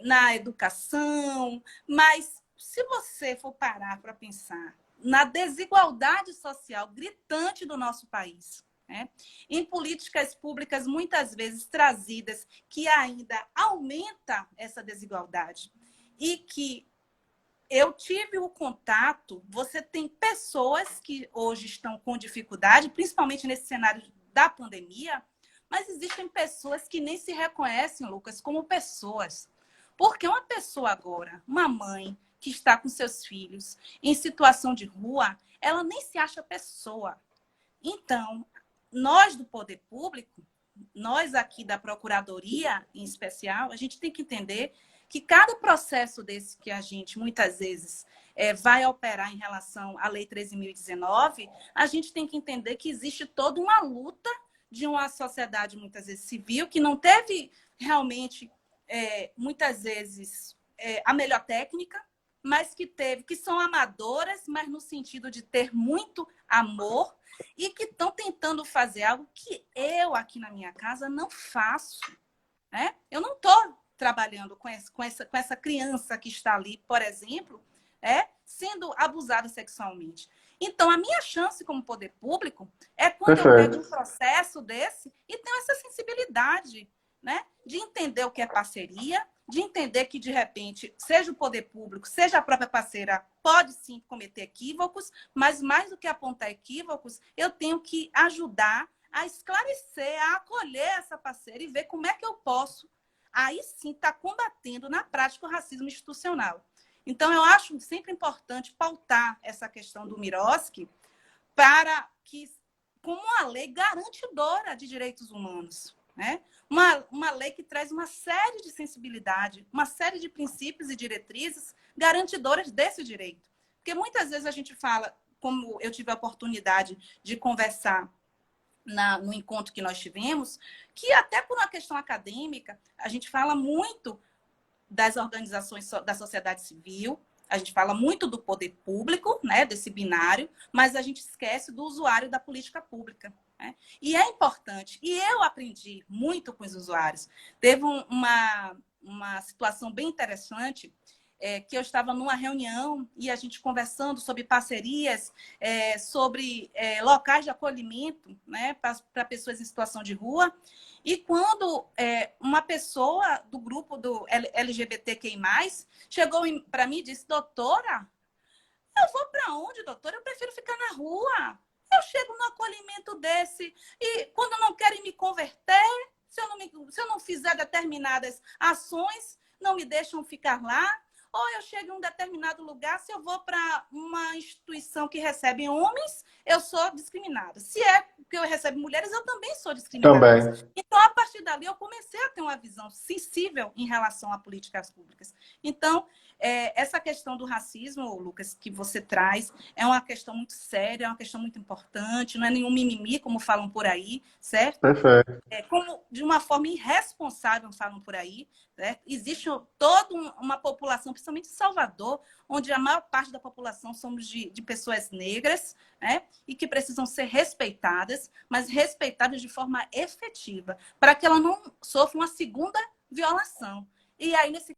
na educação, mas se você for parar para pensar na desigualdade social gritante do nosso país, né? Em políticas públicas muitas vezes trazidas que ainda aumenta essa desigualdade, e que eu tive o contato, você tem pessoas que hoje estão com dificuldade, principalmente nesse cenário da pandemia, mas existem pessoas que nem se reconhecem, Lucas, como pessoas. Porque uma pessoa agora, uma mãe que está com seus filhos em situação de rua, ela nem se acha pessoa. Então, nós do poder público, nós aqui da Procuradoria em especial, a gente tem que entender que cada processo desse que a gente, muitas vezes, vai operar em relação à Lei 13.019, a gente tem que entender que existe toda uma luta de uma sociedade, muitas vezes, civil, que não teve realmente, muitas vezes, a melhor técnica, mas que são amadoras, mas no sentido de ter muito amor, e que estão tentando fazer algo que eu, aqui na minha casa, não faço. Né? Eu não estou trabalhando com essa criança que está ali, por exemplo, sendo abusada sexualmente. Então, a minha chance como poder público é quando eu pego um processo desse e tenho essa sensibilidade, né, de entender o que é parceria, de entender que, de repente, seja o poder público, seja a própria parceira, pode sim cometer equívocos, mas mais do que apontar equívocos, eu tenho que ajudar a esclarecer, a acolher essa parceira e ver como é que eu posso, aí sim, estar combatendo na prática o racismo institucional. Então, eu acho sempre importante pautar essa questão do Miroski para que, como uma lei garantidora de direitos humanos. né? Uma lei que traz uma série de sensibilidade, uma série de princípios e diretrizes garantidoras desse direito. Porque muitas vezes a gente fala, como eu tive a oportunidade de conversar no encontro que nós tivemos, que até por uma questão acadêmica, a gente fala muito das organizações da sociedade civil, a gente fala muito do poder público, né, desse binário, mas a gente esquece do usuário da política pública. Né? E é importante, e eu aprendi muito com os usuários. Teve uma situação bem interessante, que eu estava numa reunião e a gente conversando sobre parcerias, sobre locais de acolhimento, né, para pessoas em situação de rua. E quando uma pessoa do grupo do LGBTQI+, chegou para mim e disse: doutora, eu vou para onde, doutora? Eu prefiro ficar na rua. Eu chego num acolhimento desse e quando não querem me converter, se eu não fizer determinadas ações, não me deixam ficar lá. Ou eu chego em um determinado lugar, se eu vou para uma instituição que recebe homens, eu sou discriminada. Se é que eu recebo mulheres, eu também sou discriminada. Também. Então, a partir dali, eu comecei a ter uma visão sensível em relação a políticas públicas. Então, essa questão do racismo, Lucas, que você traz, é uma questão muito séria, é uma questão muito importante, não é nenhum mimimi, como falam por aí, certo? Perfeito. Como de uma forma irresponsável falam por aí, certo? Existe toda uma população, principalmente em Salvador, onde a maior parte da população somos de pessoas negras, né? E que precisam ser respeitadas, mas respeitadas de forma efetiva, para que ela não sofra uma segunda violação. E aí, nesse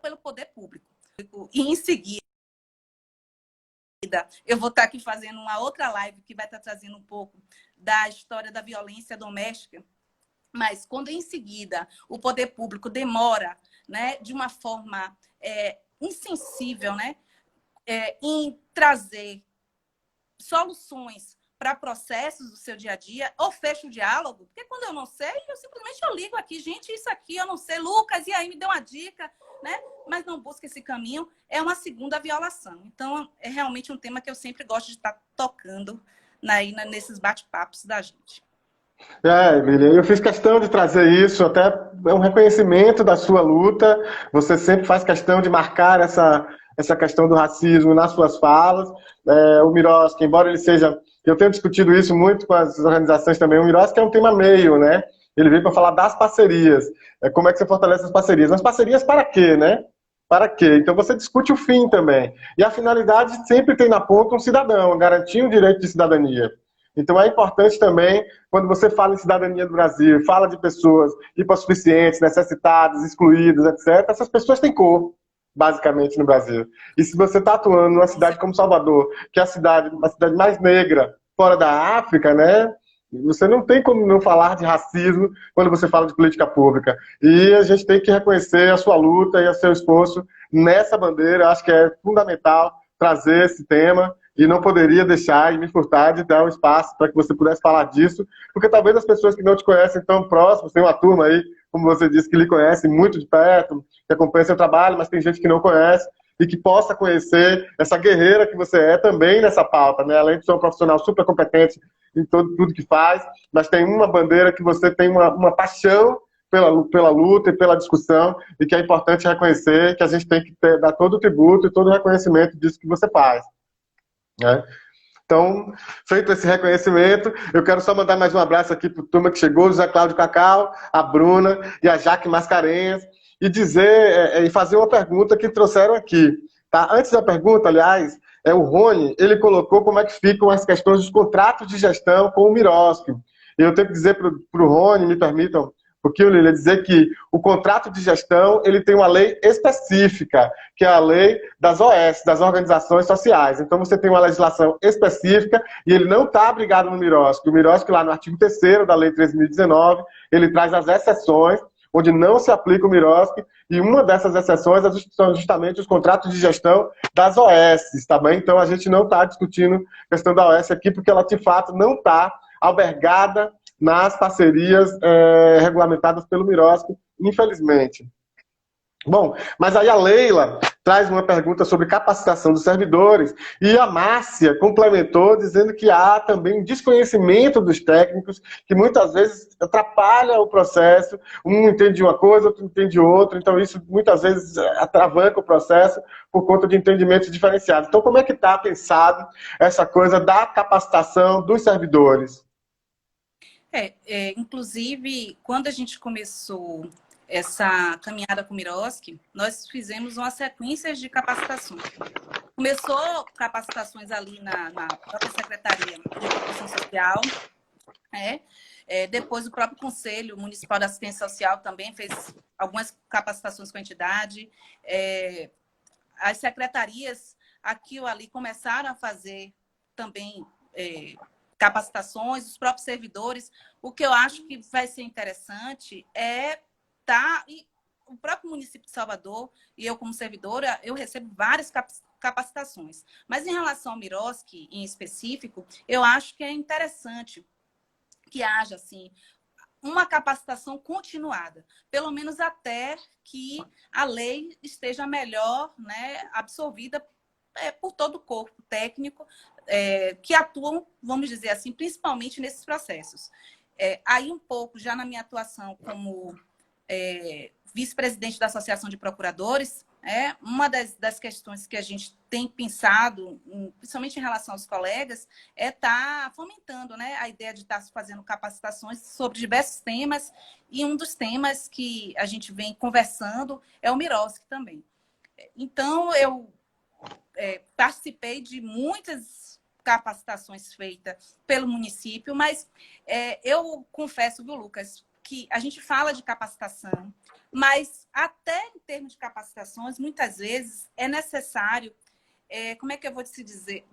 pelo poder público. E em seguida, eu vou estar aqui fazendo uma outra live que vai estar trazendo um pouco da história da violência doméstica. Mas quando em seguida o poder público demora, né, de uma forma insensível, né, em trazer soluções para processos do seu dia a dia, ou fecha o diálogo, porque quando eu não sei, eu ligo aqui, gente, isso aqui eu não sei, Lucas, e aí me deu uma dica, né? Mas não busca esse caminho, é uma segunda violação. Então, é realmente um tema que eu sempre gosto de estar tocando nesses bate-papos da gente. Emília, eu fiz questão de trazer isso, até é um reconhecimento da sua luta. Você sempre faz questão de marcar essa questão do racismo nas suas falas. O Miroski, embora ele seja... Eu tenho discutido isso muito com as organizações também. O Miroski é um tema meio, né? Ele veio para falar das parcerias. Como é que você fortalece as parcerias? Mas parcerias para quê, né? Para quê? Então você discute o fim também. E a finalidade sempre tem na ponta um cidadão, garantir o direito de cidadania. Então é importante também, quando você fala em cidadania do Brasil, fala de pessoas hipossuficientes, necessitadas, excluídas, etc., essas pessoas têm cor, basicamente, no Brasil. E se você está atuando numa cidade como Salvador, que é a cidade mais negra fora da África, né? Você não tem como não falar de racismo quando você fala de política pública. E a gente tem que reconhecer a sua luta e o seu esforço nessa bandeira. Acho que é fundamental trazer esse tema e não poderia deixar e me furtar de dar um espaço para que você pudesse falar disso, porque talvez as pessoas que não te conhecem tão próximos, tem uma turma aí, como você disse, que lhe conhece muito de perto, que acompanha seu trabalho, mas tem gente que não conhece, e que possa conhecer essa guerreira que você é também nessa pauta, né? Além de ser um profissional super competente em tudo que faz, mas tem uma bandeira que você tem uma paixão pela luta e pela discussão, e que é importante reconhecer, que a gente tem que dar todo o tributo e todo o reconhecimento disso que você faz. Né? Então, feito esse reconhecimento, eu quero só mandar mais um abraço aqui para a turma que chegou, o José Cláudio Cacau, a Bruna e a Jaque Mascarenhas, e dizer e fazer uma pergunta que trouxeram aqui. Tá? Antes da pergunta, aliás, o Rony, ele colocou como é que ficam as questões dos contratos de gestão com o Miroski. E eu tenho que dizer para o Rony, me permitam, porque eu Lília, dizer que o contrato de gestão ele tem uma lei específica, que é a lei das OS, das organizações sociais. Então você tem uma legislação específica e ele não está abrigado no Miroski. O Miroski, lá no artigo 3º da lei 13.019, ele traz as exceções, onde não se aplica o Miroski, e uma dessas exceções são justamente os contratos de gestão das OS, tá bem? Então a gente não está discutindo a questão da OS aqui, porque ela de fato não está albergada nas parcerias regulamentadas pelo Miroski, infelizmente. Bom, mas aí a Leila traz uma pergunta sobre capacitação dos servidores, e a Márcia complementou dizendo que há também um desconhecimento dos técnicos, que muitas vezes atrapalha o processo, um entende uma coisa, outro entende outra, então isso muitas vezes atravanca o processo por conta de entendimentos diferenciados. Então, como é que está pensado essa coisa da capacitação dos servidores? Inclusive, quando a gente começou essa caminhada com o Miroski, nós fizemos uma sequência de capacitações. Começou capacitações ali na própria Secretaria de Proteção Social, depois o próprio Conselho Municipal da Assistência Social também fez algumas capacitações com a entidade. As secretarias aqui ou ali começaram a fazer também capacitações, os próprios servidores. O que eu acho que vai ser interessante e o próprio município de Salvador, e eu como servidora, eu recebo várias capacitações. Mas em relação ao Miroski, em específico, eu acho que é interessante que haja, assim, uma capacitação continuada, pelo menos até que a lei esteja melhor, né, absorvida por todo o corpo técnico que atuam, vamos dizer assim, principalmente nesses processos. Aí um pouco, já na minha atuação como vice-presidente da Associação de Procuradores, uma das questões que a gente tem pensado, principalmente em relação aos colegas, é estar fomentando, né, a ideia de estar fazendo capacitações sobre diversos temas, e um dos temas que a gente vem conversando é o Miroski também. Então, eu participei de muitas capacitações feitas pelo município, mas eu confesso, viu, Lucas, que a gente fala de capacitação, mas até em termos de capacitações, muitas vezes é necessário, como é que eu vou te dizer,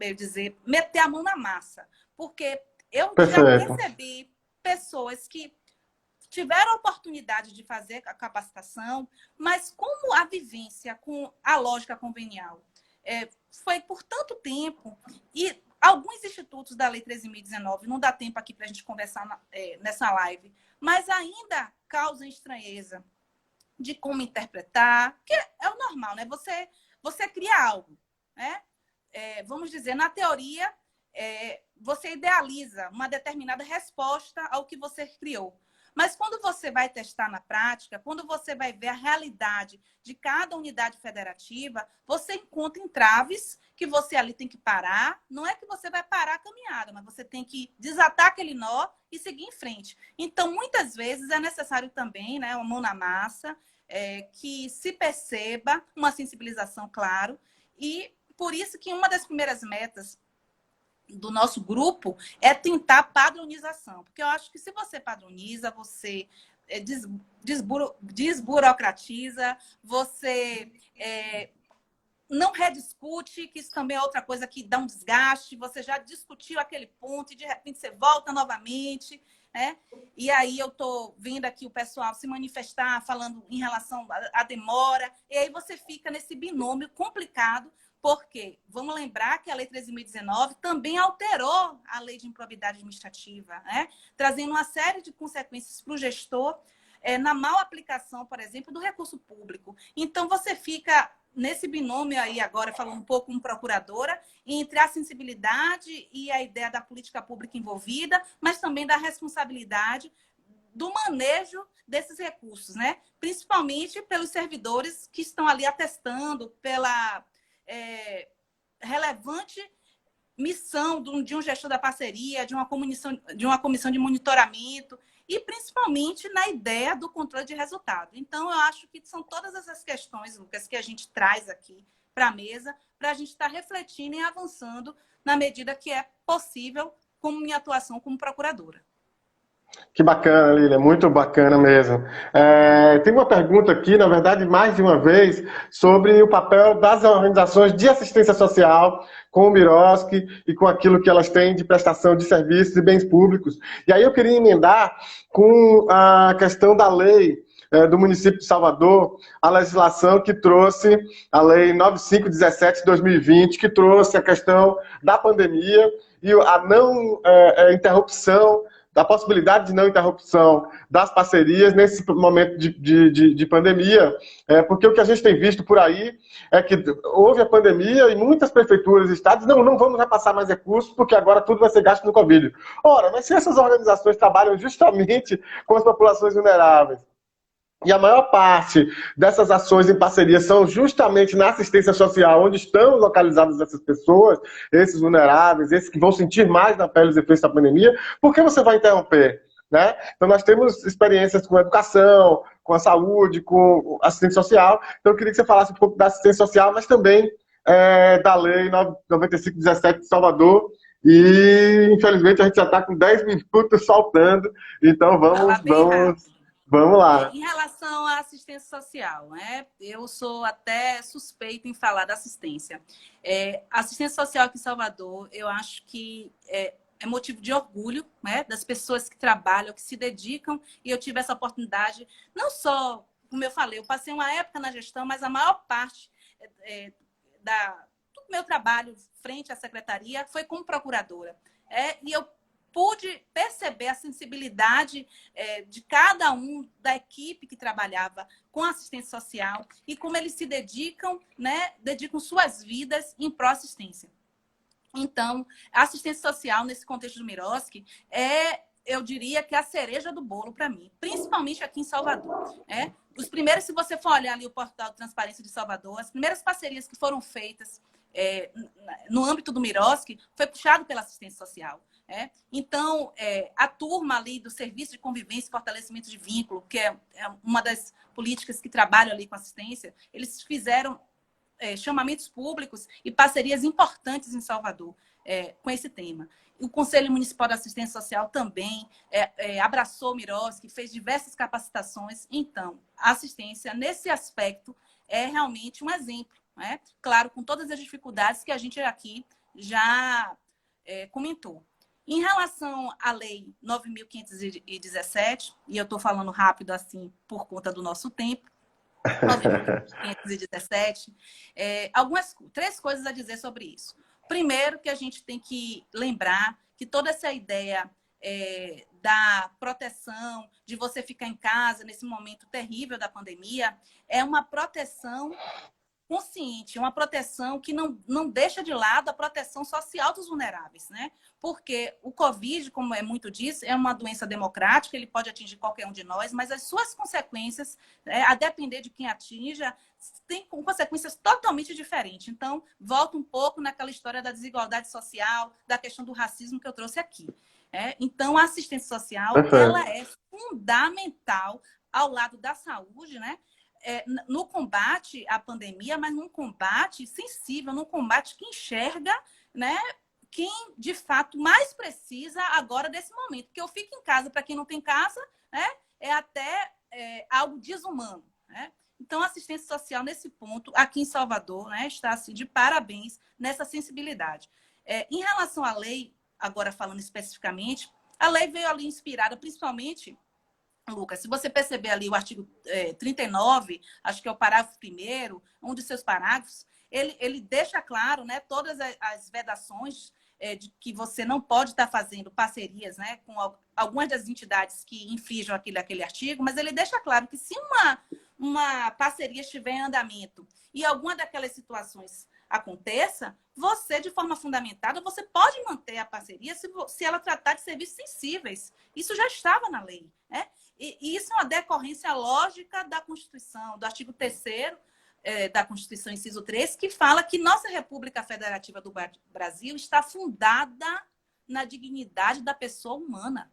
meter a mão na massa. Porque eu já percebi pessoas que tiveram a oportunidade de fazer a capacitação, mas como a vivência com a lógica convenial foi por tanto tempo, e alguns institutos da Lei 13.019, não dá tempo aqui para a gente conversar nessa live, mas ainda causam estranheza de como interpretar, que é o normal, né? Você cria algo, né? Vamos dizer, na teoria, você idealiza uma determinada resposta ao que você criou. Mas quando você vai testar na prática, quando você vai ver a realidade de cada unidade federativa, você encontra entraves que você ali tem que parar. Não é que você vai parar a caminhada, mas você tem que desatar aquele nó e seguir em frente. Então, muitas vezes é necessário também, né, uma mão na massa, que se perceba uma sensibilização, claro. E por isso que uma das primeiras metas do nosso grupo é tentar padronização. Porque eu acho que se você padroniza, você desburocratiza, você não rediscute, que isso também é outra coisa que dá um desgaste, você já discutiu aquele ponto e de repente você volta novamente, né? E aí eu estou vendo aqui o pessoal se manifestar, falando em relação à demora, e aí você fica nesse binômio complicado. Porque vamos lembrar que a Lei 13.019 também alterou a Lei de Improbidade Administrativa, né? Trazendo uma série de consequências para o gestor na mal aplicação, por exemplo, do recurso público. Então, você fica nesse binômio aí agora, falando um pouco como procuradora, entre a sensibilidade e a ideia da política pública envolvida, mas também da responsabilidade do manejo desses recursos, né? Principalmente pelos servidores que estão ali atestando pela relevante missão de um gestor da parceria, de uma comissão de monitoramento e principalmente na ideia do controle de resultado. Então, eu acho que são todas essas questões, Lucas, que a gente traz aqui para a mesa, para a gente estar refletindo e avançando na medida que é possível, como minha atuação como procuradora. Que bacana, Lília, muito bacana mesmo. Tem uma pergunta aqui, na verdade, mais de uma vez, sobre o papel das organizações de assistência social com o Miroski e com aquilo que elas têm de prestação de serviços e bens públicos. E aí eu queria emendar com a questão da lei do município de Salvador, a legislação que trouxe a Lei 9517 de 2020, que trouxe a questão da pandemia e a não interrupção da possibilidade de não interrupção das parcerias nesse momento de pandemia, porque o que a gente tem visto por aí é que houve a pandemia e muitas prefeituras e estados não vamos repassar mais recursos porque agora tudo vai ser gasto no Covid. Ora, mas se essas organizações trabalham justamente com as populações vulneráveis, e a maior parte dessas ações em parceria são justamente na assistência social, onde estão localizadas essas pessoas, esses vulneráveis, esses que vão sentir mais na pele os efeitos da pandemia, por que você vai interromper? Né? Então, nós temos experiências com educação, com a saúde, com assistência social. Então, eu queria que você falasse um pouco da assistência social, mas também da Lei 95/17 de Salvador. E, infelizmente, a gente já está com 10 minutos faltando. Então, vamos lá. Em relação à assistência social, né? Eu sou até suspeita em falar da assistência. Assistência social aqui em Salvador, eu acho que é motivo de orgulho, né? Das pessoas que trabalham, que se dedicam, e eu tive essa oportunidade, não só, como eu falei, eu passei uma época na gestão, mas a maior parte do meu trabalho frente à secretaria foi como procuradora. E eu pude perceber a sensibilidade de cada um da equipe que trabalhava com assistência social e como eles se dedicam, né, dedicam suas vidas em pró-assistência. Então, a assistência social, nesse contexto do Miroski, eu diria que é a cereja do bolo para mim, principalmente aqui em Salvador. Os primeiros, se você for olhar ali o portal de Transparência de Salvador, as primeiras parcerias que foram feitas no âmbito do Miroski foi puxado pela assistência social. Então, a turma ali do Serviço de Convivência e Fortalecimento de Vínculo, que é uma das políticas que trabalham ali com assistência, eles fizeram chamamentos públicos e parcerias importantes em Salvador com esse tema. O Conselho Municipal de Assistência Social também abraçou o Miroski, fez diversas capacitações. Então, a assistência, nesse aspecto, é realmente um exemplo. Claro, com todas as dificuldades que a gente aqui já comentou. Em relação à Lei 9.517, e eu estou falando rápido assim por conta do nosso tempo, 9.517, três coisas a dizer sobre isso. Primeiro, que a gente tem que lembrar que toda essa ideia da proteção, de você ficar em casa nesse momento terrível da pandemia, é uma proteção consciente, uma proteção que não deixa de lado a proteção social dos vulneráveis, né? Porque o Covid, como é muito disso, é uma doença democrática, ele pode atingir qualquer um de nós, mas as suas consequências, a depender de quem atinja, tem consequências totalmente diferentes. Então, volta um pouco naquela história da desigualdade social, da questão do racismo que eu trouxe aqui. Então, a assistência social, ela é fundamental ao lado da saúde, né? No combate à pandemia, mas num combate sensível, num combate que enxerga, né, quem de fato mais precisa agora desse momento. Porque eu fico em casa, para quem não tem casa, né, é até algo desumano. Né? Então, a assistência social, nesse ponto, aqui em Salvador, né, está assim, de parabéns nessa sensibilidade. Em relação à lei, agora falando especificamente, a lei veio ali inspirada principalmente... Lucas, se você perceber ali o artigo 39, acho que é o parágrafo 1º, um dos seus parágrafos, ele deixa claro, né, todas as vedações de que você não pode estar fazendo parcerias, né, com algumas das entidades que infringam aquele artigo, mas ele deixa claro que se uma parceria estiver em andamento e alguma daquelas situações aconteça, você, de forma fundamentada, você pode manter a parceria se ela tratar de serviços sensíveis. Isso já estava na lei, né? E isso é uma decorrência lógica da Constituição, do artigo 3º da Constituição, inciso 3, que fala que nossa República Federativa do Brasil está fundada na dignidade da pessoa humana.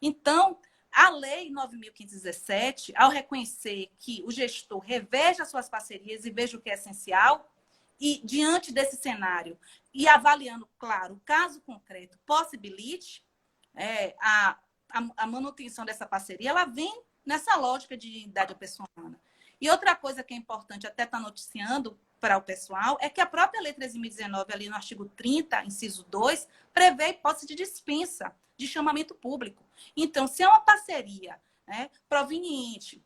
Então, a Lei 9.517, ao reconhecer que o gestor reveja suas parcerias e veja o que é essencial, e diante desse cenário, e avaliando, claro, o caso concreto possibilite a manutenção dessa parceria, ela vem nessa lógica de dignidade da pessoa humana. E outra coisa que é importante até estar noticiando para o pessoal é que a própria Lei 13.019, ali no artigo 30, inciso 2, prevê a hipótese de dispensa de chamamento público. Então, se é uma parceria, né, proveniente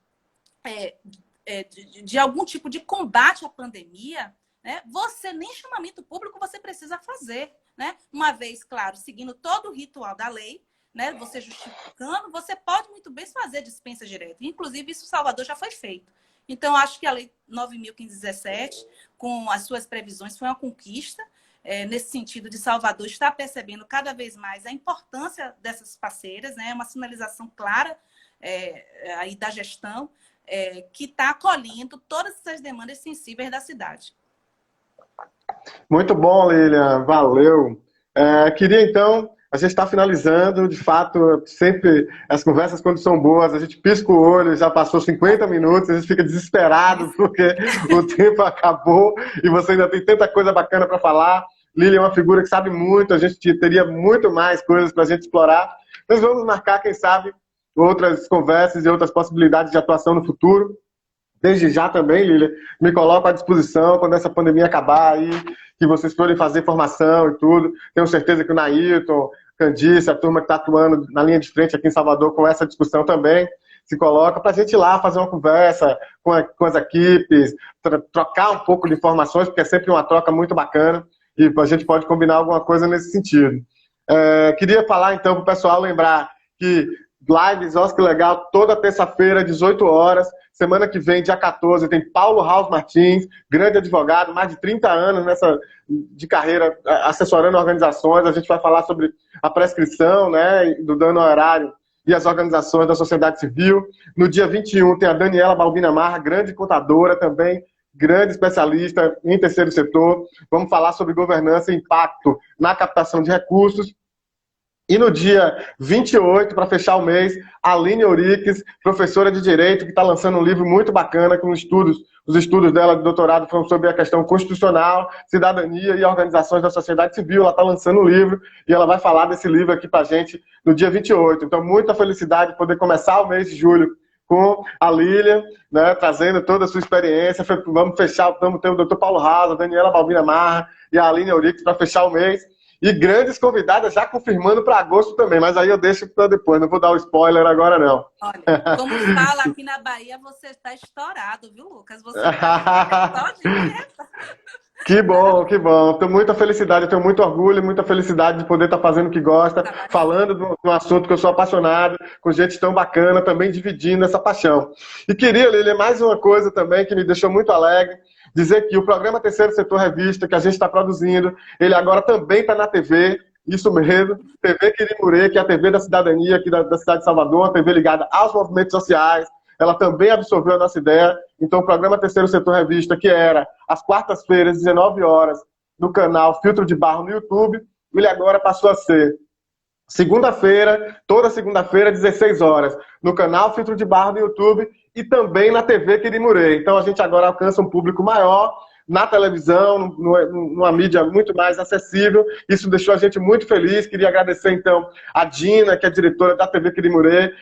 de algum tipo de combate à pandemia, né, você nem chamamento público você precisa fazer, né? Uma vez, claro, seguindo todo o ritual da lei, né, você justificando, você pode muito bem fazer dispensa direta. Inclusive, isso em Salvador já foi feito. Então, acho que a Lei 9.517, com as suas previsões, foi uma conquista, nesse sentido de Salvador estar percebendo cada vez mais a importância dessas parceiras, né, uma sinalização clara aí da gestão, que está acolhendo todas essas demandas sensíveis da cidade. Muito bom, Lilian, valeu. Queria, então, a gente está finalizando, de fato, sempre as conversas, quando são boas, a gente pisca o olho, já passou 50 minutos, a gente fica desesperado porque o tempo acabou e você ainda tem tanta coisa bacana para falar. Lilian é uma figura que sabe muito, a gente teria muito mais coisas para a gente explorar. Nós vamos marcar, quem sabe, outras conversas e outras possibilidades de atuação no futuro. Desde já também, Lilian, me coloco à disposição quando essa pandemia acabar aí, que vocês forem fazer formação e tudo. Tenho certeza que o Nailton, Candice, a turma que está atuando na linha de frente aqui em Salvador com essa discussão também, se coloca para a gente ir lá fazer uma conversa com as equipes, trocar um pouco de informações, porque é sempre uma troca muito bacana e a gente pode combinar alguma coisa nesse sentido. Queria falar, então, para o pessoal lembrar que lives Oscar Legal toda terça-feira, 18 horas. Semana que vem, dia 14, tem Paulo Raus Martins, grande advogado, mais de 30 anos de carreira assessorando organizações. A gente vai falar sobre a prescrição, né, do dano ao erário e as organizações da sociedade civil. No dia 21 tem a Daniela Balbina Marra, grande contadora também, grande especialista em terceiro setor. Vamos falar sobre governança e impacto na captação de recursos. E no dia 28, para fechar o mês, a Aline Euriques, professora de Direito, que está lançando um livro muito bacana, com os estudos dela de doutorado foram sobre a questão constitucional, cidadania e organizações da sociedade civil. Ela está lançando um livro e ela vai falar desse livro aqui para a gente no dia 28. Então, muita felicidade de poder começar o mês de julho com a Lilian, né, trazendo toda a sua experiência. Vamos ter o Dr. Paulo Raso, a Daniela Balbina Marra e a Aline Euriques para fechar o mês. E grandes convidadas já confirmando para agosto também, mas aí eu deixo para depois, não vou dar o spoiler agora não. Olha, como fala aqui na Bahia, você está estourado, viu, Lucas? Você tá Que bom, que bom. Tenho muita felicidade, eu tenho muito orgulho, muita felicidade de poder estar fazendo o que gosta, falando de um assunto que eu sou apaixonado, com gente tão bacana, também dividindo essa paixão. E queria, Lilian, mais uma coisa também que me deixou muito alegre, dizer que o programa Terceiro Setor Revista, que a gente está produzindo, ele agora também está na TV, isso mesmo, TV Quirimurê, que é a TV da cidadania aqui da cidade de Salvador, uma TV ligada aos movimentos sociais. Ela também absorveu a nossa ideia. Então, o programa Terceiro Setor Revista, que era às quartas-feiras, 19 horas, no canal Filtro de Barro no YouTube, ele agora passou a ser segunda-feira, toda segunda-feira, 16 horas, no canal Filtro de Barro no YouTube e também na TV Quirimurê. Então, a gente agora alcança um público maior na televisão, numa mídia muito mais acessível. Isso deixou a gente muito feliz. Queria agradecer, então, a Dina, que é diretora da TV Quirimurê,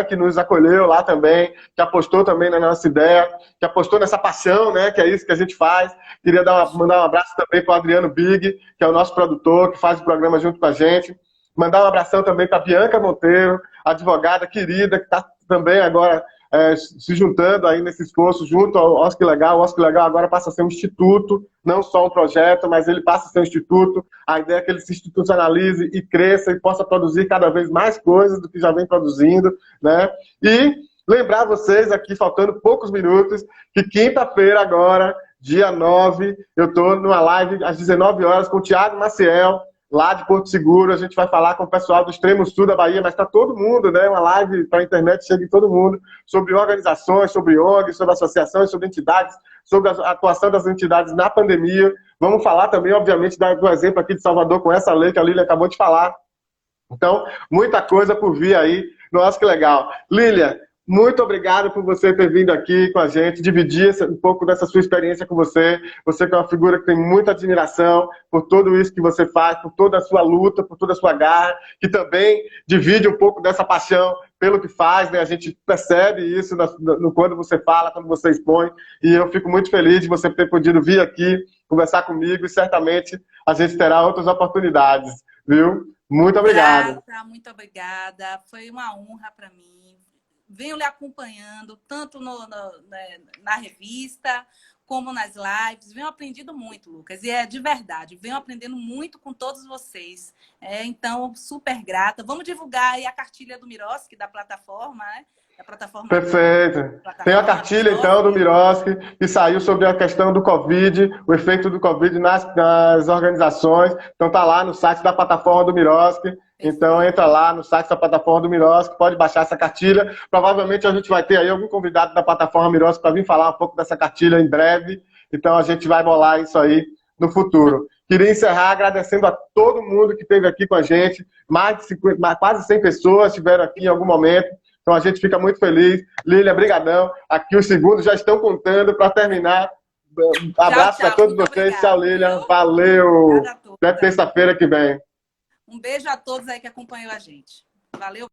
que nos acolheu lá também, que apostou também na nossa ideia, que apostou nessa paixão, né, que é isso que a gente faz. Queria mandar um abraço também para o Adriano Big, que é o nosso produtor, que faz o programa junto com a gente. Mandar um abração também para a Bianca Monteiro, advogada querida, que está também agora se juntando aí nesse esforço junto ao Oscar Legal. O Oscar Legal agora passa a ser um instituto, não só um projeto, mas ele passa a ser um instituto. A ideia é que ele se institucionalize e cresça e possa produzir cada vez mais coisas do que já vem produzindo, né? E lembrar vocês aqui, faltando poucos minutos, que quinta-feira agora, dia 9, eu estou numa live às 19 horas com o Thiago Maciel, lá de Porto Seguro. A gente vai falar com o pessoal do extremo sul da Bahia, mas está todo mundo, né? Uma live para a internet, chega em todo mundo, sobre organizações, sobre ONGs, sobre associações, sobre entidades, sobre a atuação das entidades na pandemia. Vamos falar também, obviamente, do exemplo aqui de Salvador com essa lei que a Lília acabou de falar. Então, muita coisa por vir aí. Nossa, que legal. Lília, muito obrigado por você ter vindo aqui com a gente, dividir um pouco dessa sua experiência com você. Você que é uma figura que tem muita admiração por tudo isso que você faz, por toda a sua luta, por toda a sua garra, que também divide um pouco dessa paixão pelo que faz, né? A gente percebe isso quando você fala, quando você expõe, e eu fico muito feliz de você ter podido vir aqui conversar comigo, e certamente a gente terá outras oportunidades, viu? Muito obrigado. Muito obrigada. Foi uma honra para mim venho lhe acompanhando, tanto na revista, como nas lives. Venho aprendendo muito, Lucas, e é de verdade. Venho aprendendo muito com todos vocês. Então, super grata. Vamos divulgar aí a cartilha do Miroski, da plataforma, né? Da plataforma. Perfeito. Tem a cartilha, então, do Miroski, que saiu sobre a questão do Covid, o efeito do Covid nas organizações. Então, tá lá no site da plataforma do Miroski. Então, entra lá no site da plataforma do Miroski, pode baixar essa cartilha. Provavelmente a gente vai ter aí algum convidado da plataforma Miroski para vir falar um pouco dessa cartilha em breve. Então, a gente vai bolar isso aí no futuro. Queria encerrar agradecendo a todo mundo que esteve aqui com a gente. Mais de 50, quase 100 pessoas estiveram aqui em algum momento. Então, a gente fica muito feliz. Lília, brigadão. Aqui os segundos já estão contando para terminar. Abraço para todos vocês. Obrigada. Tchau, Lília. Valeu. Até terça-feira que vem. Um beijo a todos aí que acompanhou a gente. Valeu.